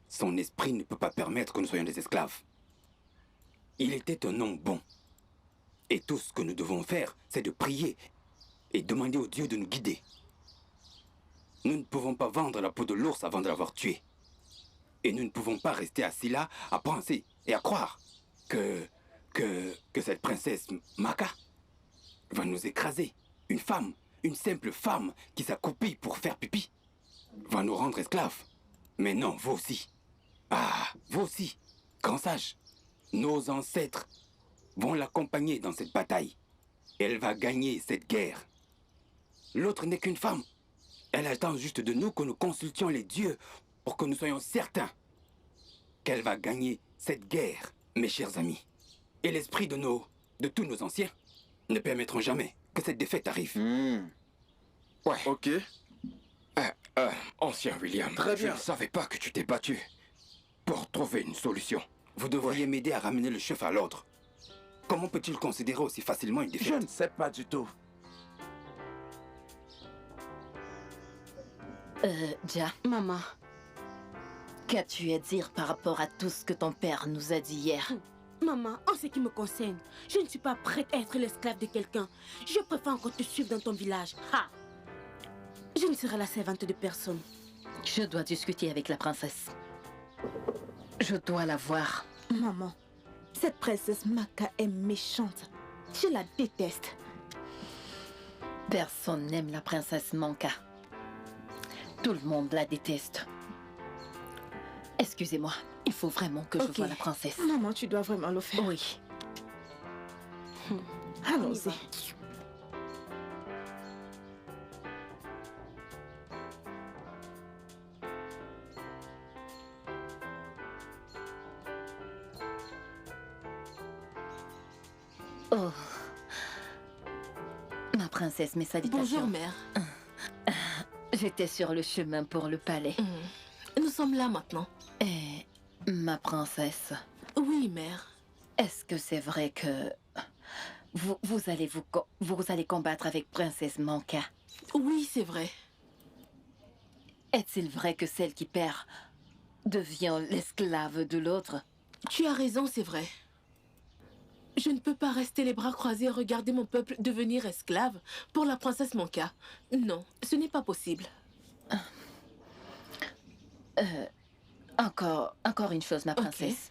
son esprit ne peut pas permettre que nous soyons des esclaves. Il était un homme bon. Et tout ce que nous devons faire, c'est de prier et demander au Dieu de nous guider. Nous ne pouvons pas vendre la peau de l'ours avant de l'avoir tué. Et nous ne pouvons pas rester assis là à penser et à croire que cette princesse Maka va nous écraser. Une femme, une simple femme qui s'accroupit pour faire pipi, va nous rendre esclaves. Mais non, vous aussi. Ah, vous aussi, grand sage. Nos ancêtres vont l'accompagner dans cette bataille. Elle va gagner cette guerre. L'autre n'est qu'une femme. Elle attend juste de nous que nous consultions les dieux pour que nous soyons certains qu'elle va gagner cette guerre, mes chers amis. Et l'esprit de tous nos anciens ne permettront jamais que cette défaite arrive. Ouais. Ok. Ancien William, Très bien. je ne savais pas que tu t'es battu pour trouver une solution. Vous devriez m'aider à ramener le chef à l'ordre. Comment peut-il considérer aussi facilement une défaite? Je ne sais pas du tout. Ja, Maman. qu'as-tu à dire par rapport à tout ce que ton père nous a dit hier? Maman, en ce qui me concerne, je ne suis pas prête à être l'esclave de quelqu'un. Je préfère encore te suivre dans ton village. Ha! Je ne serai la servante de personne. Je dois discuter avec la princesse. Je dois la voir. Maman, cette princesse Maka est méchante. Je la déteste. Personne n'aime la princesse Manka. Tout le monde la déteste. Excusez-moi, il faut vraiment que je Ok. voie la princesse. Maman, tu dois vraiment le faire. Oui. Allons-y. Oh. Ma princesse, mes salutations. Bonjour, mère. J'étais sur le chemin pour le palais. Nous sommes là maintenant. Et ma princesse, Oui, mère. est-ce que c'est vrai que vous allez combattre avec princesse Manka? Oui, c'est vrai. Est-il vrai que celle qui perd devient l'esclave de l'autre? Tu as raison, c'est vrai. Je ne peux pas rester les bras croisés et regarder mon peuple devenir esclave pour la princesse Manka. Non, ce n'est pas possible. Encore une chose, ma princesse.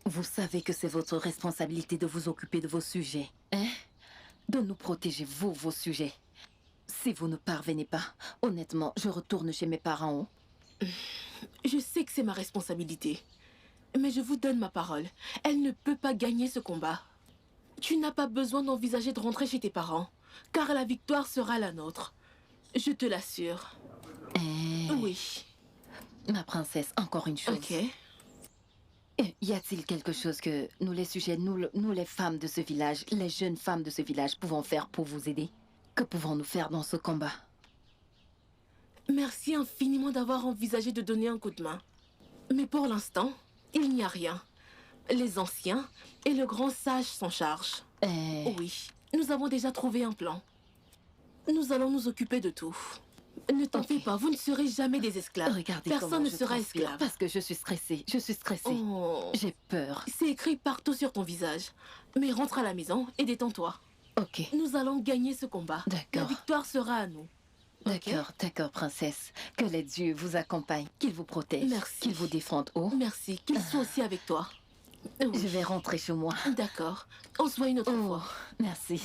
Vous savez que c'est votre responsabilité de vous occuper de vos sujets, hein? De nous protéger, vous, vos sujets. Si vous ne parvenez pas, honnêtement, je retourne chez mes parents. Je sais que c'est ma responsabilité. Mais je vous donne ma parole. Elle ne peut pas gagner ce combat. Tu n'as pas besoin d'envisager de rentrer chez tes parents, car la victoire sera la nôtre. Je te l'assure. Oui. Ma princesse, encore une chose. Ok. Y a-t-il quelque chose que nous les sujets, nous les femmes de ce village, les jeunes femmes de ce village, pouvons faire pour vous aider? Que pouvons-nous faire dans ce combat? Merci infiniment d'avoir envisagé de donner un coup de main. Mais pour l'instant, il n'y a rien. Les anciens et le grand sage s'en chargent. Oui, nous avons déjà trouvé un plan. Nous allons nous occuper de tout. Ne t'en fais pas, vous ne serez jamais des esclaves. Regardez Personne comment ne je sera transpire, esclave. parce que je suis stressée. Je suis stressée. Oh. J'ai peur. C'est écrit partout sur ton visage. Mais rentre à la maison et détends-toi. Ok. Nous allons gagner ce combat. La D'accord. victoire sera à nous. D'accord, d'accord, princesse. Que les dieux vous accompagnent, qu'ils vous protègent, Merci. qu'ils vous défendent. Oh. Merci, qu'ils soient aussi avec toi. Oui. Je vais rentrer chez moi. D'accord. On se voit une autre fois. Merci.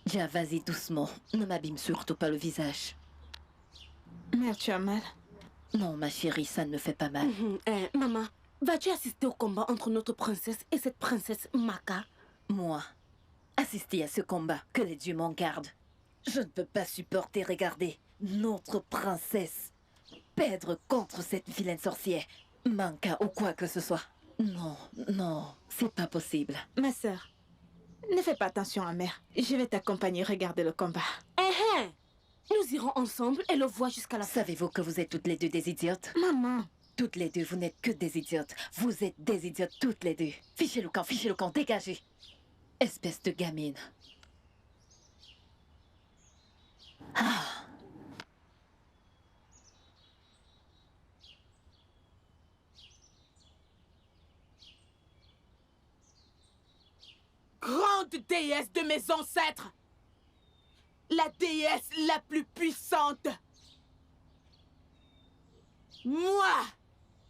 Ja, vas-y doucement. Ne m'abîme surtout pas le visage. Mère, tu as mal? Non, ma chérie, ça ne me fait pas mal. Maman, vas-tu assister au combat entre notre princesse et cette princesse Maka? Moi, assister à ce combat, que les dieux m'en gardent. Je ne peux pas supporter regarder notre princesse perdre contre cette vilaine sorcière. Manka ou quoi que ce soit. Non, non, c'est pas possible. Ma sœur, ne fais pas attention à mère. Je vais t'accompagner regarder le combat. Nous irons ensemble et le voir jusqu'à la fin. Savez-vous que vous êtes toutes les deux des idiotes? Maman. Toutes les deux, vous n'êtes que des idiotes. Vous êtes des idiotes toutes les deux. Fichez le camp, dégagez. Espèce de gamine. Ah. Grande déesse de mes ancêtres, la déesse la plus puissante. Moi,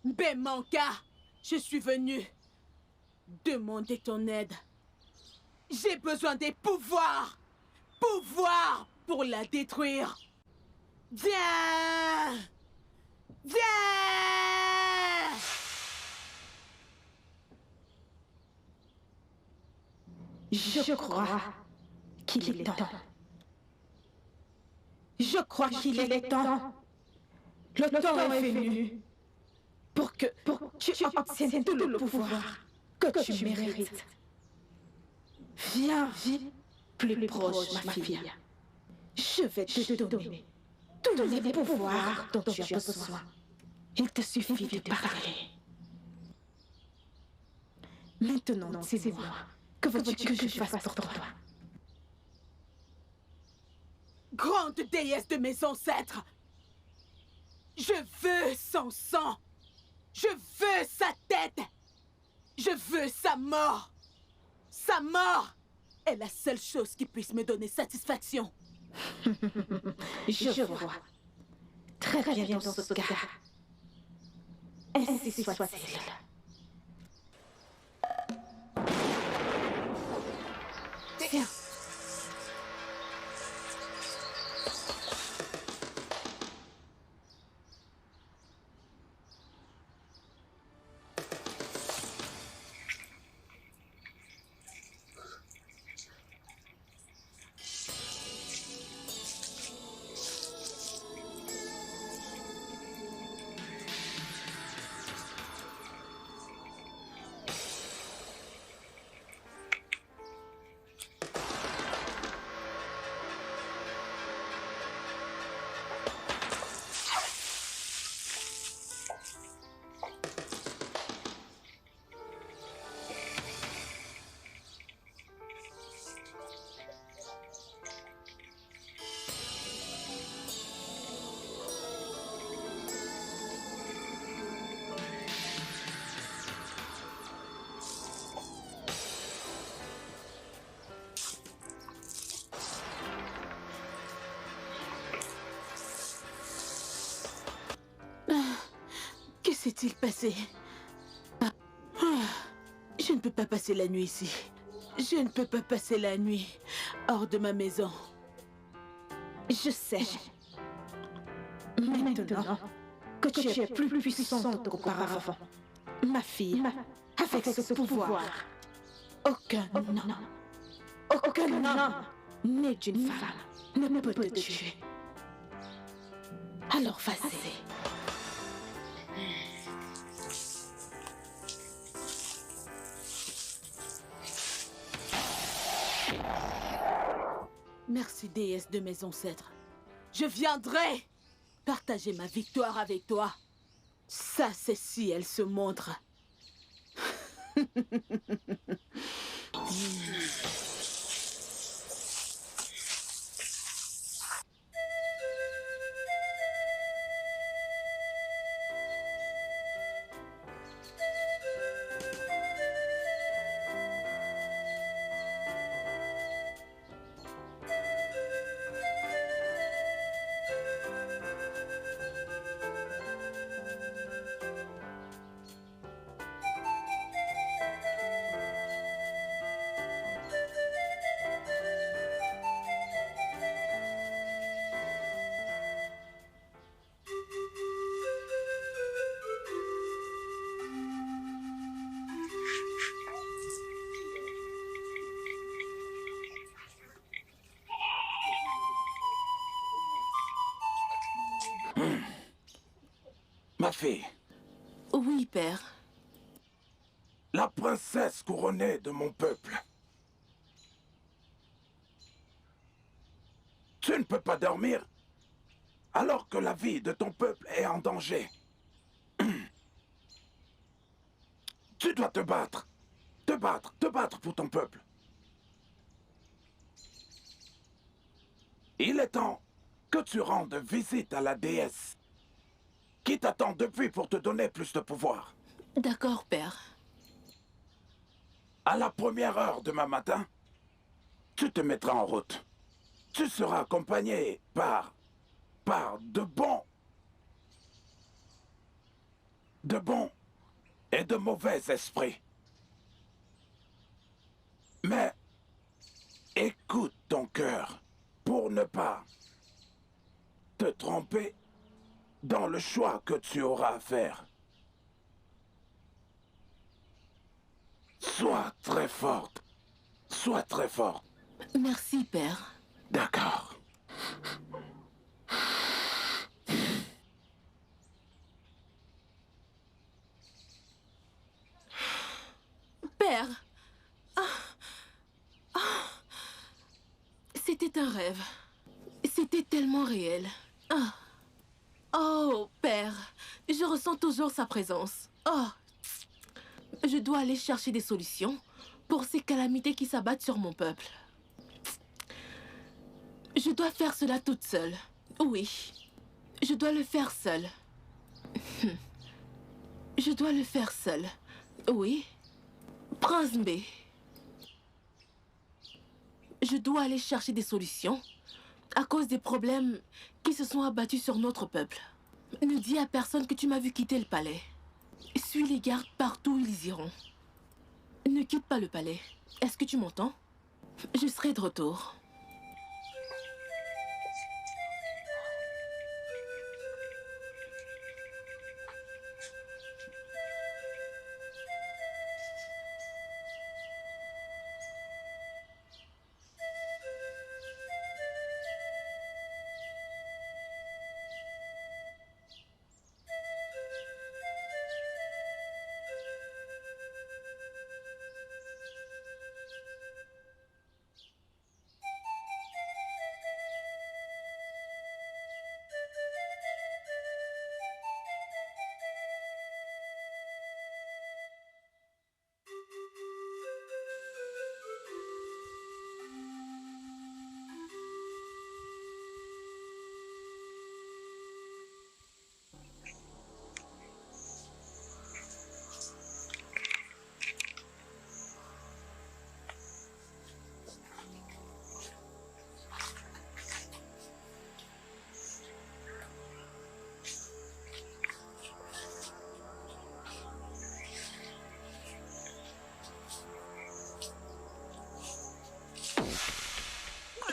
Bemanka, je suis venue demander ton aide. J'ai besoin des pouvoirs. Pouvoirs pour la détruire. Viens! Viens! Je crois qu'il est temps. Je crois qu'il est temps. Le temps est venu pour que tu obtiennes tout le pouvoir que tu mérites. Viens plus proche, ma fille. Je vais te donner tous les pouvoirs dont tu as besoin. Il te suffit de parler. Maintenant, dis-moi, que veux-tu que je fasse pour toi? Grande déesse de mes ancêtres, je veux son sang. Je veux sa tête. Je veux sa mort. Sa mort est la seule chose qui puisse me donner satisfaction. Je vois. Très bien dans ce cas. Ainsi soit-il. Tiens. Que s'est-il passé? Je ne peux pas passer la nuit ici. Je ne peux pas passer la nuit hors de ma maison. Je sais. Maintenant que tu es plus puissante qu'auparavant, ma fille, avec ce pouvoir, aucun homme né d'une femme ne peut te tuer. Alors vas-y. Merci, déesse de mes ancêtres. Je viendrai partager ma victoire avec toi. Ça, c'est si elle se montre. Ma fille. Oui, Oui, père. La princesse couronnée de mon peuple. Tu ne peux pas dormir alors que la vie de ton peuple est en danger. Tu dois te battre. Te battre pour ton peuple. Il est temps que tu rendes visite à la déesse qui t'attend depuis pour te donner plus de pouvoir. D'accord, père. À la première heure demain matin, tu te mettras en route. Tu seras accompagné par de bons et de mauvais esprits. Mais écoute ton cœur pour ne pas te tromper dans le choix que tu auras à faire. Sois très forte. Sois très forte. Merci, père. D'accord. Père. C'était un rêve. C'était tellement réel. Oh, père. Je ressens toujours sa présence. Oh. Je dois aller chercher des solutions pour ces calamités qui s'abattent sur mon peuple. Je dois faire cela toute seule. Oui. Je dois le faire seule. Je dois le faire seule. Oui. Prince Mbé. Je dois aller chercher des solutions à cause des problèmes qui se sont abattus sur notre peuple. Ne dis à personne que tu m'as vu quitter le palais. Suis les gardes partout où ils iront. Ne quitte pas le palais. Est-ce que tu m'entends? Je serai de retour.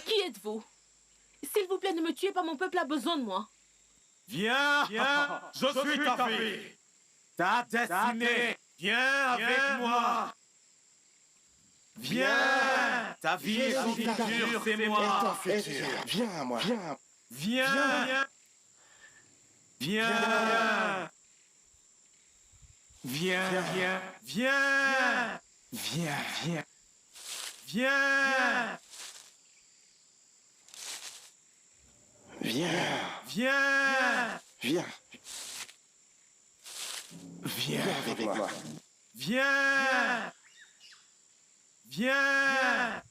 Qui êtes-vous? S'il vous plaît, ne me tuez pas, mon peuple a besoin de moi. Viens, je suis ta fille. Ta destinée. Viens avec moi. Viens. Ta vie est son futur, c'est moi. Viens à moi. Viens. Viens. Viens. Viens. Viens. Viens. Viens. Viens. Viens. Viens. Viens. Viens. Viens avec moi. Viens. Viens.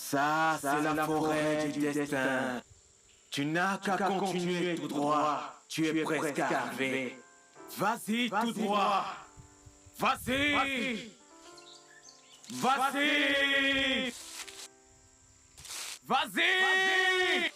Ça, c'est la forêt du destin. Tu n'as qu'à continuer tout droit. Tu es presque arrivé. Vas-y, tout droit. Vas-y. Vas-y. Vas-y.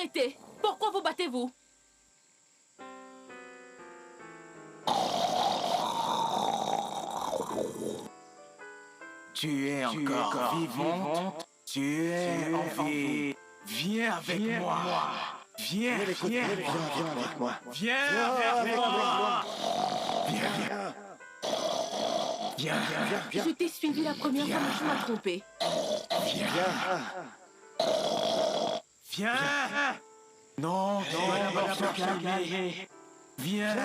Arrêtez! Pourquoi vous battez-vous? Tu es encore vivant. Tu es en vie. Viens avec moi. Viens avec moi. Viens avec moi. Viens. Je t'ai suivi la première fois, mais tu m'as trompé. Viens. Non, tu vas d'abord te calmer. Viens.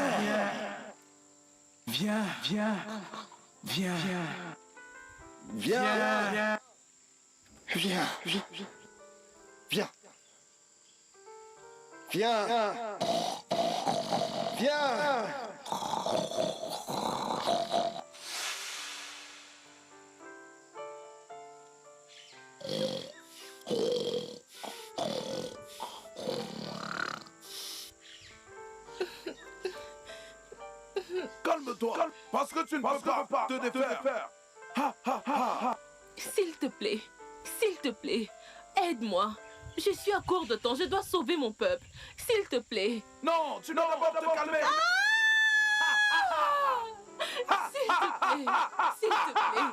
Calme-toi, parce que tu ne peux pas te défaire. S'il te plaît, aide-moi. Je suis à court de temps, je dois sauver mon peuple. S'il te plaît. Non, tu dois d'abord te calmer. S'il te plaît.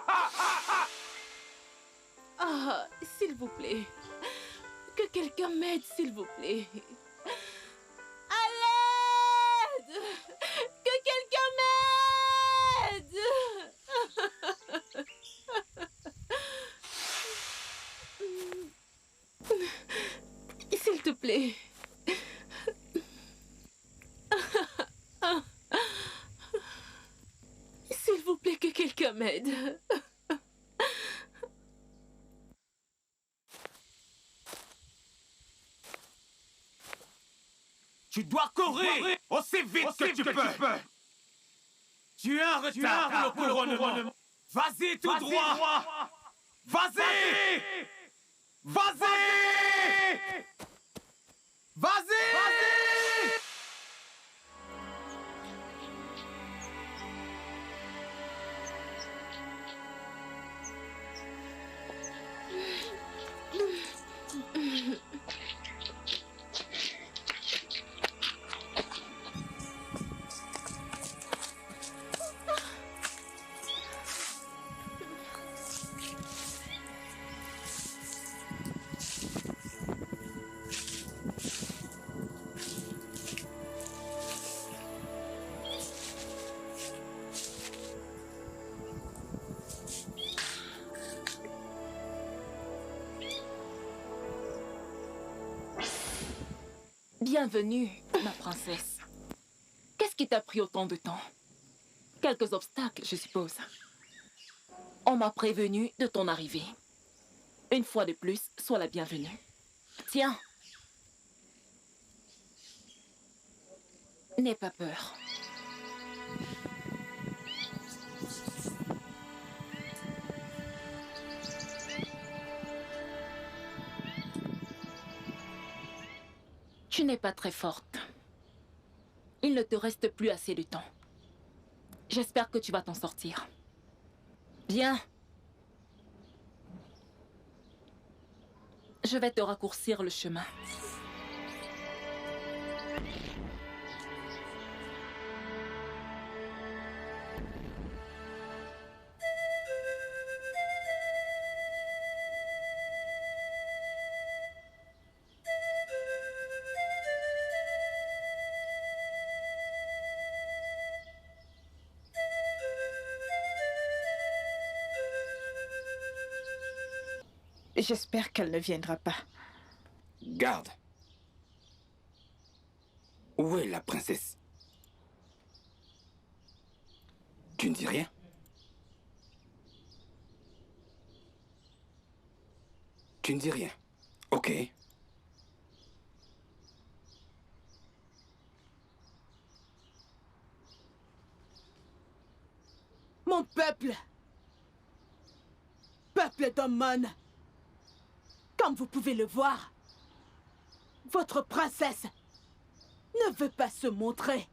Ah, s'il vous plaît. Que quelqu'un m'aide, s'il vous plaît. À l'aide! Que quelqu'un m'aide! S'il te plaît. S'il vous plaît, que quelqu'un m'aide. Tu dois courir aussi vite que tu peux. Tu as un retard pour le couronnement. Vas-y tout droit. Vas-y. Bienvenue, ma princesse. Qu'est-ce qui t'a pris autant de temps? Quelques obstacles, je suppose. On m'a prévenu de ton arrivée. Une fois de plus, sois la bienvenue. Tiens. N'aie pas peur. Tu n'es pas très forte. Il ne te reste plus assez de temps. J'espère que tu vas t'en sortir. Bien. Je vais te raccourcir le chemin. J'espère qu'elle ne viendra pas. Garde. Où est la princesse? Tu ne dis rien? Tu ne dis rien. Ok. Mon peuple! Peuple d'Ommon! Comme vous pouvez le voir, votre princesse ne veut pas se montrer.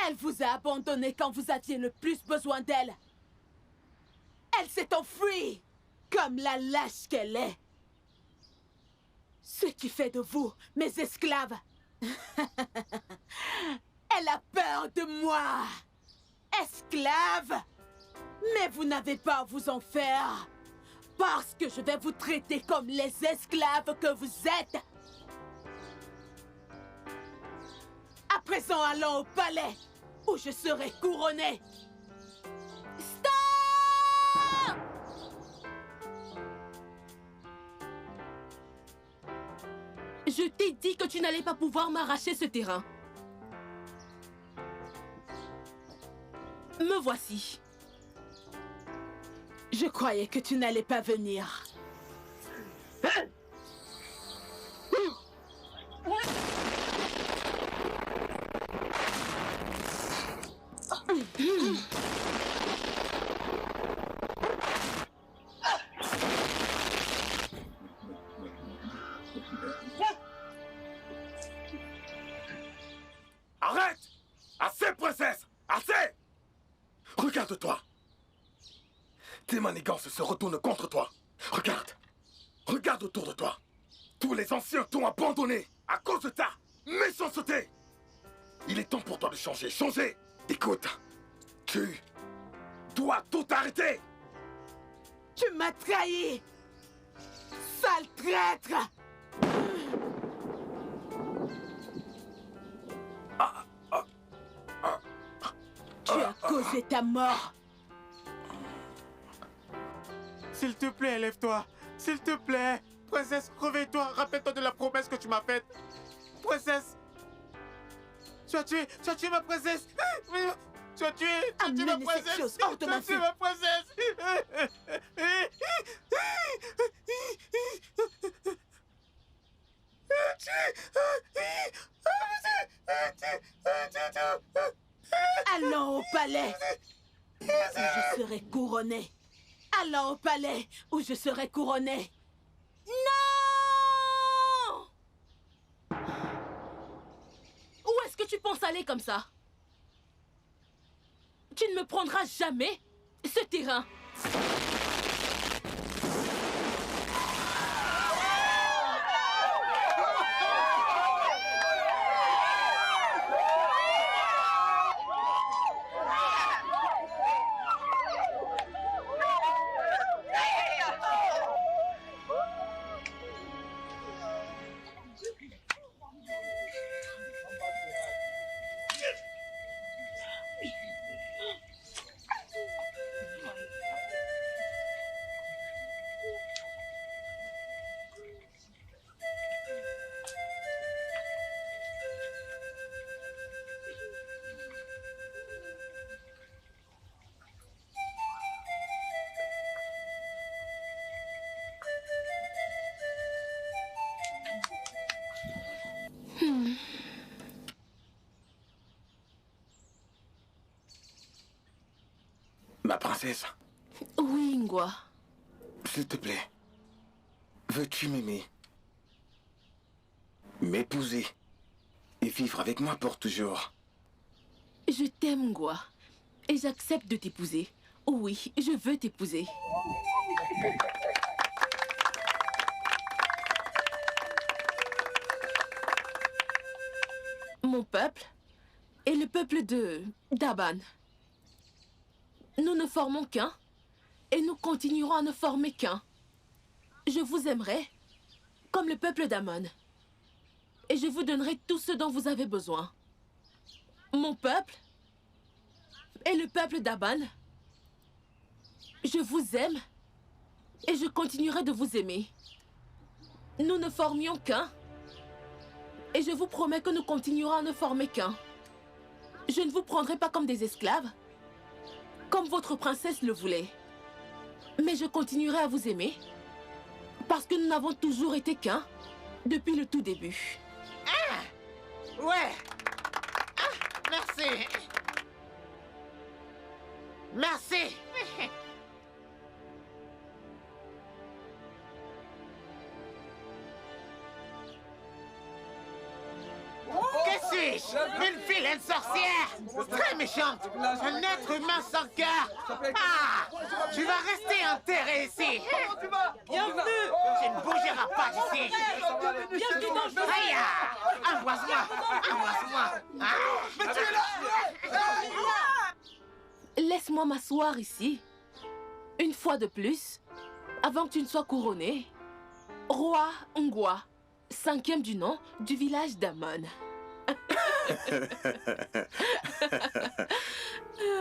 Elle vous a abandonné quand vous aviez le plus besoin d'elle. Elle s'est enfuie, comme la lâche qu'elle est. Ce qui fait de vous mes esclaves. Elle a peur de moi. Esclave. Mais vous n'avez pas à vous en faire. Parce que je vais vous traiter comme les esclaves que vous êtes. À présent, allons au palais, où je serai couronnée. Stop! Je t'ai dit que tu n'allais pas pouvoir m'arracher ce terrain. Me voici. Je croyais que tu n'allais pas venir. Arrête! Assez, princesse! Assez! Regarde-toi! Tes manigances se retournent contre toi. Regarde! Regarde autour de toi. Tous les anciens t'ont abandonné à cause de ta méchanceté. Il est temps pour toi de changer. Changer! Écoute, tu dois tout arrêter! Tu m'as trahi! Sale traître! Tu as causé ta mort! S'il te plaît, lève-toi. S'il te plaît. Princesse, réveille-toi. Rappelle-toi de la promesse que tu m'as faite. Princesse. Tu as tué ma princesse. Tu as tué ma princesse. Cette chose hors de ma Tu as tué vue. ma princesse. Allons au palais, où je serai couronnée. Allons au palais, où je serai couronnée. Non! Où est-ce que tu penses aller comme ça? Tu ne me prendras jamais ce terrain. Ma princesse, Oui, Ngwa. s'il te plaît, veux-tu m'aimer? M'épouser et vivre avec moi pour toujours? Je t'aime, Ngwa. Et j'accepte de t'épouser. Oui, je veux t'épouser. Mon peuple et le peuple de d'Aban. Nous ne formons qu'un et nous continuerons à ne former qu'un. Je vous aimerai comme le peuple d'Amon. Et je vous donnerai tout ce dont vous avez besoin. Mon peuple et le peuple d'Aban. Je vous aime et je continuerai de vous aimer. Nous ne formions qu'un et je vous promets que nous continuerons à ne former qu'un. Je ne vous prendrai pas comme des esclaves, comme votre princesse le voulait. Mais je continuerai à vous aimer parce que nous n'avons toujours été qu'un depuis le tout début. Ah! Ouais! Ah! Merci! Merci! Que suis-je? Une vilaine sorcière! sorcière! Très méchante! Un être humain sans cœur! Ah! Tu vas rester enterré ici! Bienvenue! Tu ne bougeras pas d'ici! Bienvenue dans le jeu! Aïe! Embrasse-moi! Embrasse-moi! Ah! Mais tu es là! Laisse-moi m'asseoir ici. Une fois de plus, avant que tu ne sois couronné, roi Ngwa, 5e du nom du village d'Amon.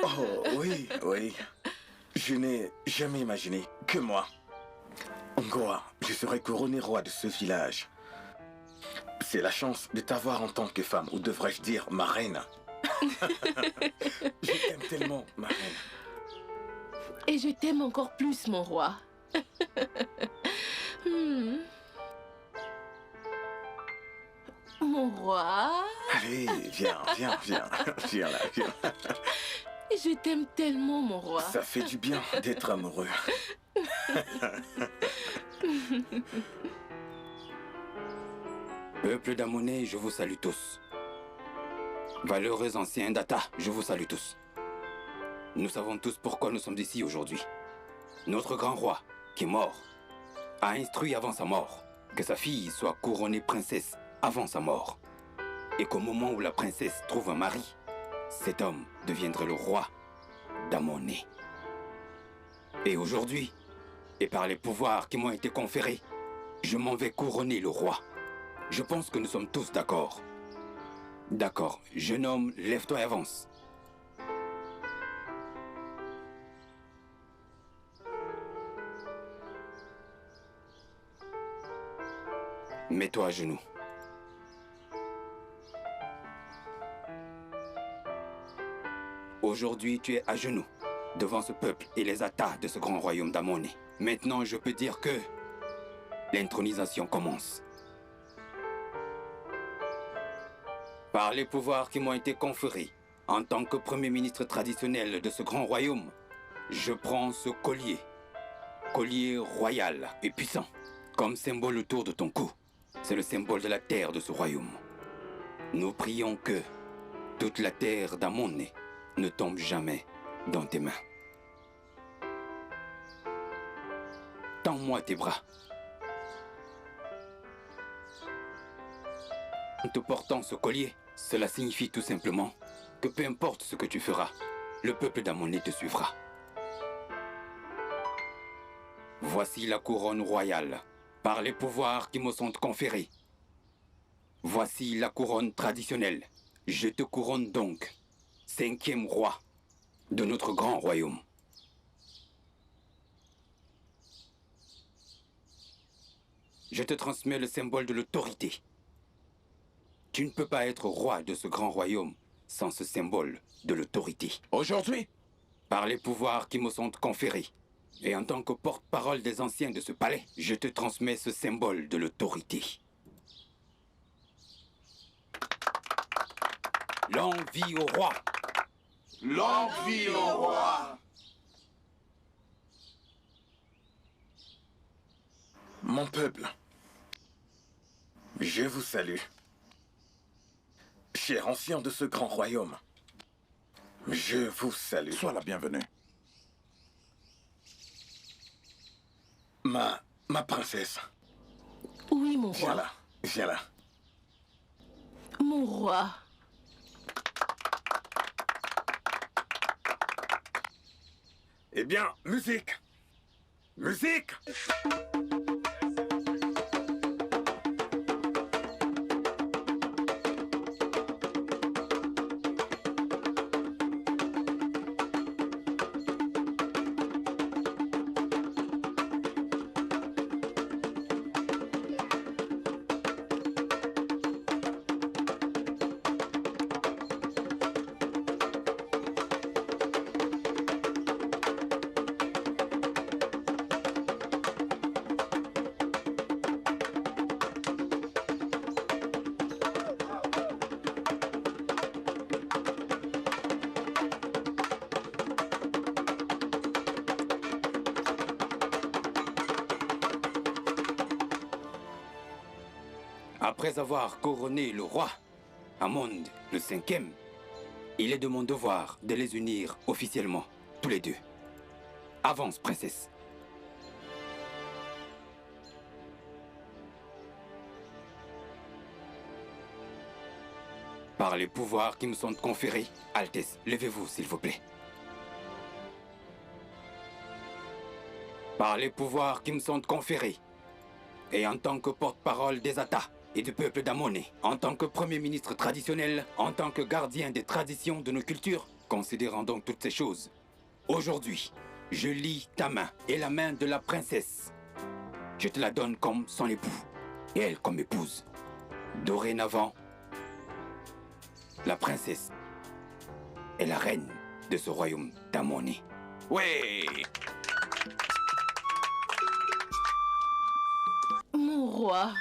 Oh oui, oui. Je n'ai jamais imaginé que moi, Ngwa, je serais couronné roi de ce village. C'est la chance de t'avoir en tant que femme, ou devrais-je dire ma reine. Je t'aime tellement, ma reine. Et je t'aime encore plus, mon roi. Mon roi. Allez, viens, viens, viens. Viens là, viens. Je t'aime tellement, mon roi. Ça fait du bien d'être amoureux. Peuple d'Amoné, je vous salue tous. Valeureux anciens d'Ata, je vous salue tous. Nous savons tous pourquoi nous sommes ici aujourd'hui. Notre grand roi, qui est mort, a instruit avant sa mort que sa fille soit couronnée princesse avant sa mort. Et qu'au moment où la princesse trouve un mari, cet homme deviendrait le roi d'Amoné. Et aujourd'hui, et par les pouvoirs qui m'ont été conférés, je m'en vais couronner le roi. Je pense que nous sommes tous d'accord. D'accord, jeune homme, lève-toi et avance. Mets-toi à genoux. Aujourd'hui, tu es à genoux devant ce peuple et les Atas de ce grand royaume d'Amoné. Maintenant, je peux dire que l'intronisation commence. Par les pouvoirs qui m'ont été conférés en tant que premier ministre traditionnel de ce grand royaume, je prends ce collier, collier royal et puissant, comme symbole autour de ton cou. C'est le symbole de la terre de ce royaume. Nous prions que toute la terre d'Amoné ne tombe jamais dans tes mains. Tends-moi tes bras. En te portant ce collier, cela signifie tout simplement que peu importe ce que tu feras, le peuple d'Amoné te suivra. Voici la couronne royale, par les pouvoirs qui me sont conférés. Voici la couronne traditionnelle. Je te couronne donc 5e roi de notre grand royaume. Je te transmets le symbole de l'autorité. Tu ne peux pas être roi de ce grand royaume sans ce symbole de l'autorité. Aujourd'hui, par les pouvoirs qui me sont conférés, et en tant que porte-parole des anciens de ce palais, je te transmets ce symbole de l'autorité. Longue vie au roi! Longue vie au roi! Mon peuple, je vous salue. Chers anciens de ce grand royaume, je vous salue. Sois la bienvenue. Ma princesse. Oui, mon roi. Viens là, viens là. Mon roi. Eh bien, musique! Musique! Après avoir couronné le roi, Amon le 5e, Il est de mon devoir de les unir officiellement, tous les deux. Avance, princesse. Par les pouvoirs qui me sont conférés, Altesse, levez-vous, s'il vous plaît. Par les pouvoirs qui me sont conférés, et en tant que porte-parole des Atas et du peuple d'Amoné, en tant que premier ministre traditionnel, en tant que gardien des traditions de nos cultures, considérant donc toutes ces choses, aujourd'hui, je lie ta main et la main de la princesse. Je te la donne comme son époux, et elle comme épouse. Dorénavant, la princesse est la reine de ce royaume d'Amoné. Ouais! Mon roi.